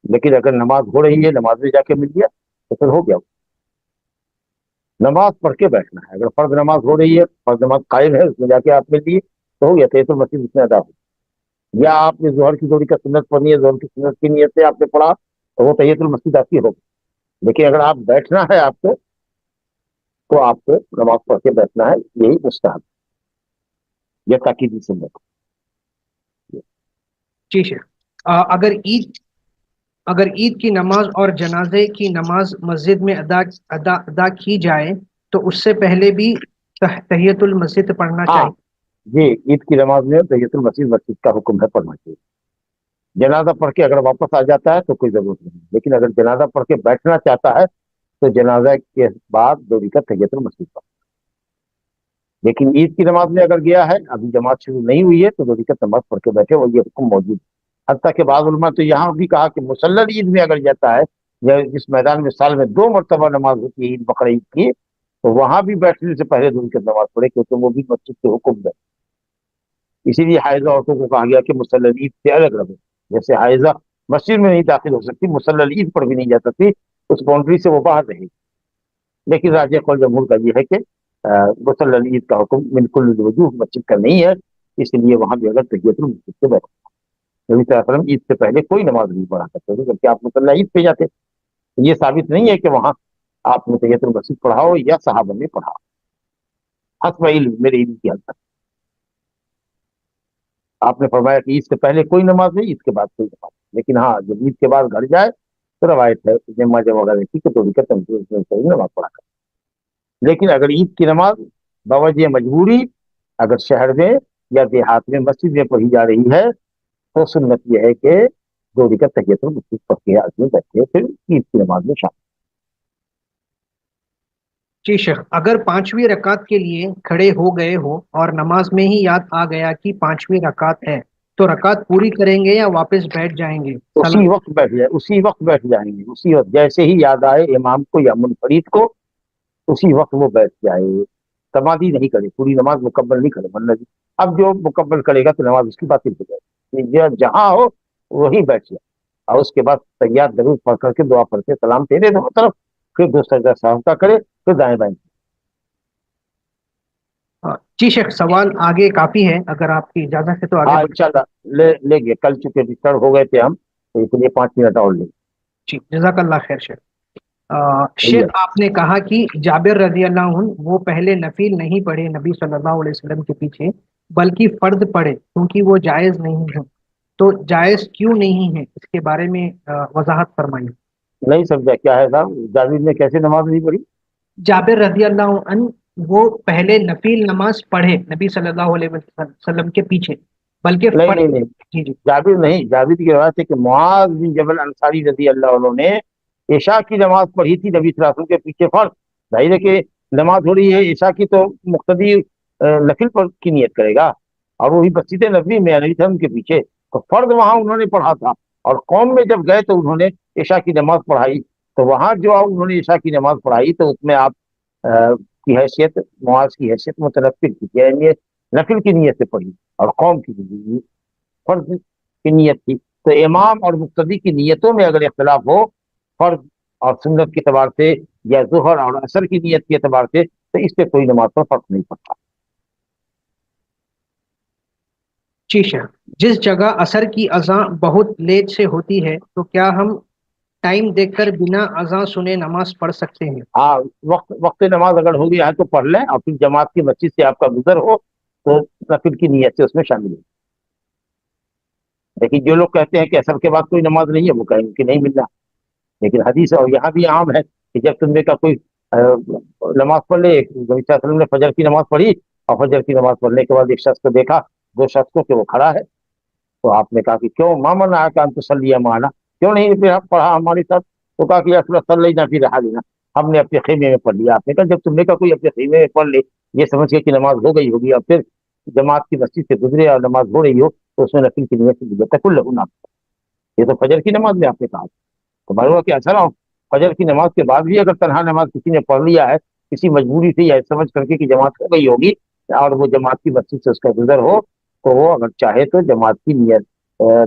لیکن اگر نماز ہو رہی ہے, نماز میں جا کے مل گیا تو پھر ہو گیا. نماز پڑھ کے بیٹھنا ہے. اگر فرض نماز ہو رہی ہے, فرض نماز قائم ہے, اس میں جا کے آپ مل لیے تو ہو گیا, تحیۃ المسجد اس میں ادا ہو. یا آپ نے ظہر کی دوری کا سنت پڑھنی ہے, ظہر کی سنت کی نیت سے آپ نے پڑھا تو وہ تحیۃ المسجد آپ کی ہوگی. لیکن اگر آپ بیٹھنا ہے آپ کو, تو آپ کو نماز پڑھ کے بیٹھنا ہے, یہی مستحب, یہ تاکیدی سنت. جی شیخ. اگر عید کی نماز اور جنازے کی نماز مسجد میں ادا کی جائے تو اس سے پہلے بھی تحیۃ المسجد پڑھنا چاہیے؟ جی, عید کی نماز میں تحیۃ المسجد مسجد کا حکم ہے, پڑھنا چاہیے. جنازہ پڑھ کے اگر واپس آ جاتا ہے تو کوئی ضرورت نہیں, لیکن اگر جنازہ پڑھ کے بیٹھنا چاہتا ہے تو جنازہ کے بعد 2 رکعت تحیۃ المسجد پڑھ. لیکن عید کی نماز میں اگر گیا ہے, ابھی جماعت شروع نہیں ہوئی ہے, تو 2 رکعت نماز پڑھ کے بیٹھے, وہ یہ حکم موجود ہے. حتیٰ کہ بعض علماء تو یہاں بھی کہا کہ مسلح عید میں اگر جاتا ہے, یا جس میدان میں سال میں 2 مرتبہ نماز ہوتی ہے, عید بقر عید کی, تو وہاں بھی بیٹھنے سے پہلے 2 رکعت نماز پڑھے, کیونکہ وہ بھی مسجد کے حکم ہے. اسی لیے حائضہ عورتوں کو کہا گیا کہ مسلح عید سے الگ رہے. جیسے حائضہ مسجد میں نہیں داخل ہو سکتی, مسلح عید پر بھی نہیں جا سکتی, اس باؤنڈری سے وہ باہر رہے گی. لیکن راجح قول جمہور کا یہ ہے کہ مسلح عید کا حکم من کل الوجوہ مسجد کا نہیں ہے, اس لیے وہاں بھی اگر تحیۃ المسجد سے بیٹھے. نبی صلی اللہ علیہ وسلم عید سے پہلے کوئی نماز نہیں پڑھا کرتے تھے, جبکہ آپ مسلح عید پہ جاتے. یہ ثابت نہیں ہے کہ وہاں آپ نے تحیۃ المسجد پڑھا ہو یا صحابہ نے پڑھا. حسب علم میرے علم کی حد تک آپ نے فرمایا کہ عید سے پہلے کوئی نماز نہیں, عید کے بعد کوئی نماز. لیکن ہاں, جب عید کے بعد گھر جائے تو روایت ہے جمعہ وغیرہ کی کہ 2 رکعت نماز پڑھا کر. لیکن اگر عید کی نماز بوجہ مجبوری اگر شہر میں یا دیہات میں مسجد میں پڑھی جا رہی ہے, تو سنت یہ ہے کہ 2 رکعت تحیۃ المسجد پڑھ کے آدمی بیٹھے, پھر عید کی نماز میں شامل. جی شیخ. اگر 5ویں رکعت کے لیے کھڑے ہو گئے ہو اور نماز میں ہی یاد آ گیا کہ 5ویں رکعت ہے, تو رکعت پوری کریں گے یا واپس بیٹھ جائیں گے؟ اسی وقت بیٹھ جائے، اسی وقت بیٹھ جائیں گے، اسی وقت جیسے ہی یاد آئے امام کو یا منفرد کو اسی وقت وہ بیٹھ جائے، تمادی نہیں کرے، پوری نماز مکمل نہیں کرے، ورنہ اب جو مکمل کرے گا تو نماز اس کی باطل ہو جائے گی، جہاں ہو وہی بیٹھ جائے، اور اس کے بعد تیار درود پڑھ کر کے دعا پڑھ کے سلام پھیرے دونوں طرف، پھر دو سجدہ سہو کا کرے، پھر دائیں بائیں۔ جی شیخ، سوال آگے کافی ہے، اگر آپ کی اجازت ہے تو ہاں آگے انشاءاللہ لے گے، کل چونکہ ڈسٹرب ہو گئے تھے ہم، تو اس لیے 5 منٹ اور لیں گے۔ جی جزاک اللہ خیر شیخ۔ شیخ آپ نے کہا کہ جابر رضی اللہ عنہ وہ پہلے نفل نہیں پڑھے نبی صلی اللہ علیہ وسلم کے پیچھے، بلکہ فرض پڑھے کیونکہ وہ جائز نہیں ہے، تو جائز کیوں نہیں ہے اس کے بارے میں وضاحت فرمائیے۔ نہیں سمجھا کیا ہے صاحب، جاوید نے کیسے نماز نہیں پڑھی؟ جابر رضی اللہ عنہ وہ پہلے نفل نماز پڑھے نبی صلی اللہ علیہ وسلم کے پیچھے، بلکہ نہیں جی جی جابر نہیں، جابر کی روایت ہے کہ معاذ بن جبل انصاری رضی اللہ عنہ نے عشاء کی نماز پڑھی تھی نبی صلی اللہ علیہ وسلم کے پیچھے فرض، ظاہر ہے کہ نماز ہو رہی ہے عشاء کی تو مقتدی نفل پر کی نیت کرے گا، اور وہی مسجد نبوی میں نبی صلی اللہ علیہ وسلم کے پیچھے، تو فرض وہاں انہوں نے پڑھا تھا، اور قوم میں جب گئے تو انہوں نے عشاء کی نماز پڑھائی، تو وہاں جو انہوں نے عشاء کی نماز پڑھائی تو اس میں آپ کی حیثیت معاذ کی حیثیت متنفل کی، یعنی نفل کی نیت سے پڑھی، اور قوم کی فرض کی نیت تھی، تو امام اور مقتدی کی نیتوں میں اگر اختلاف ہو فرض اور سنت کے اعتبار سے یا ظہر اور عصر کی نیت کے اعتبار سے، تو اس سے کوئی نماز پر فرق نہیں پڑتا۔ جی شیخ، جس جگہ عصر کی اذان بہت لیٹ سے ہوتی ہے تو کیا ہم ٹائم دیکھ کر بنا اذان سنے نماز پڑھ سکتے ہیں؟ ہاں، وقت نماز اگر ہو گیا ہے تو پڑھ لیں، اور پھر جماعت کی مسجد سے آپ کا گزر ہو تو نفل کی نیت سے اس میں شامل ہو۔ لیکن جو لوگ کہتے ہیں کہ عصر کے بعد کوئی نماز نہیں ہے، وہ کہیں گے کہ نہیں ملنا، لیکن حدیث اور یہاں بھی عام ہے کہ جب تم نے کا کوئی نماز پڑھ لے، نبی صلی اللہ علیہ وسلم نے فجر کی نماز پڑھی، اور فجر کی نماز پڑھنے کے بعد ایک شخص کو دیکھا، دو شخص کو کہ وہ کھڑا ہے، تو آپ نے کہا کہ کیوں مامن آیا کہ انت صلی معنا، کیوں نہیں پھر پڑھا ہمارے ساتھ؟ تو کہا کہ یا رسول اللہ صلی اللہ پھر رہا لینا، ہم نے اپنے خیمے میں پڑھ لیا۔ آپ نے کہا جب تم نے کا کوئی اپنے خیمے میں پڑھ لے، یہ سمجھ کے کہ نماز ہو گئی ہوگی، اور پھر جماعت کی مسجد سے گزرے اور نماز ہو رہی ہو تو اس میں نفل کی نیت سے تکل لگنا، یہ تو فجر کی نماز میں آپ نے کہا، تو معلوم ہوا کہ اثر فجر کی نماز کے بعد بھی اگر تنہا نماز کسی نے پڑھ لیا ہے کسی مجبوری سے، یا سمجھ کر کے کہ جماعت ہو گئی ہوگی اور وہ جماعت کی مسجد سے اس کا گزر ہو، تو وہ اگر چاہے تو جماعت کی نیت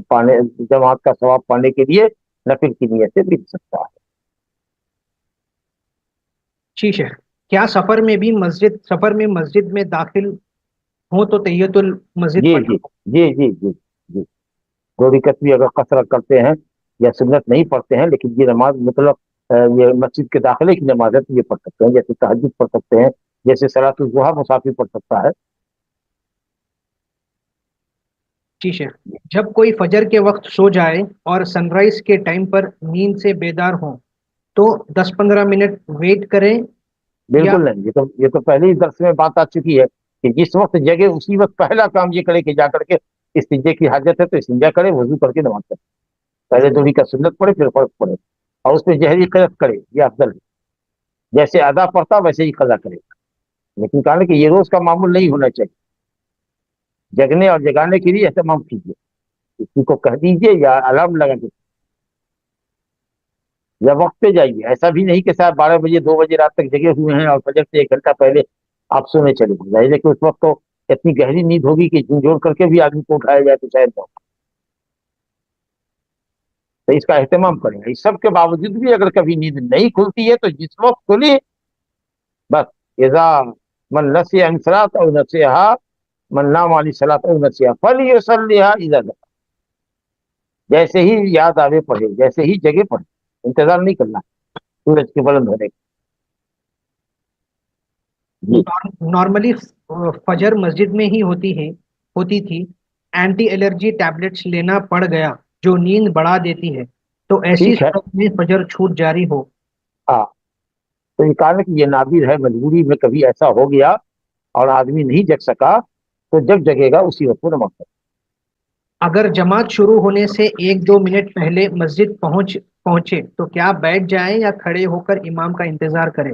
پانے، جماعت کا ثواب پانے کے لیے نفل کی نیت سے مل سکتا ہے۔ ٹھیک ہے، کیا سفر میں مسجد میں داخل ہوں تو تحیت المسجد جی پڑھنا؟ جی جی جی جی جی، دو رکعت بھی اگر قصر کرتے ہیں یا سنت نہیں پڑھتے ہیں، لیکن یہ نماز مطلب یہ مسجد کے داخلے کی نماز ہے تو یہ پڑھ سکتے ہیں، جیسے تہجد پڑھ سکتے ہیں، جیسے صلاۃ الضحیٰ مسافر پڑھ سکتا ہے۔ ٹھیک ہے، جب کوئی فجر کے وقت سو جائے اور سن رائز کے ٹائم پر نیند سے بیدار ہو تو 10-15 منٹ ویٹ کریں یا؟ بالکل نہیں، یہ تو پہلے ہی درس میں بات آ چکی ہے کہ جس وقت جگہ اسی وقت پہلا کام یہ کرے کہ جا کر کے استنجے کی حاجت ہے تو استنجا کرے، وضو کر کے نماز پڑھے، پہلے دو رکعت سنت پڑھے پھر فرض پڑھے، اور اس پہ جہری قیاس کرے، یہ افضل ہے، جیسے ادا پڑھتا ویسے ہی قضا کرے، لیکن کہا کہ یہ روز کا معمول نہیں ہونا چاہیے، جگنے اور جگانے کے لیے اہتمام کیجیے، کسی کو کہہ دیجیے یا الارم لگا کے یا وقت پہ جائیے، ایسا بھی نہیں کہ صاحب 12 بجے 2 بجے رات تک جگے ہوئے ہیں اور فجر سے 1 گھنٹہ پہلے آپ سونے چلے گئے، ظاہر ہے کہ اس وقت تو اتنی گہری نیند ہوگی کہ جھنجھوڑ کر کے بھی آدمی کو اٹھایا جائے تو شاید نہ، تو اس کا اہتمام کریں گے۔ اس سب کے باوجود بھی اگر کبھی نیند نہیں کھلتی ہے تو جس وقت کھلی بس، اذا من نسی عن صلاۃ او نسیها، من نام عن صلاۃ او نسیها فلیصلیها اذا ذکر، جیسے ہی یاد آوے پڑھے، جیسے ہی جگہ پڑھے، انتظار نہیں کرنا سورج کے بلند ہونے کا۔ جی نارملی فجر مسجد میں ہی ہوتی تھی، اینٹی الرجی ٹیبلٹس لینا پڑ گیا جو نیند بڑھا دیتی ہے، تو ایسی ٹھیک ہے، صورت میں فجر چھوٹ جاری ہو؟ ہاں تو یہ کہا کہ یہ نادر ہے، مجبوری میں کبھی ایسا ہو گیا اور آدمی نہیں جگ سکا تو جب جگے گا اسی وقت نماز پڑھے۔ اگر جماعت شروع ہونے سے 1-2 منٹ پہلے مسجد پہنچے تو کیا بیٹھ جائیں یا کھڑے ہو کر امام کا انتظار کریں؟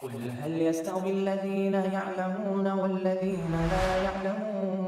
قل هل يستوي الذين يعلمون والذين لا يعلمون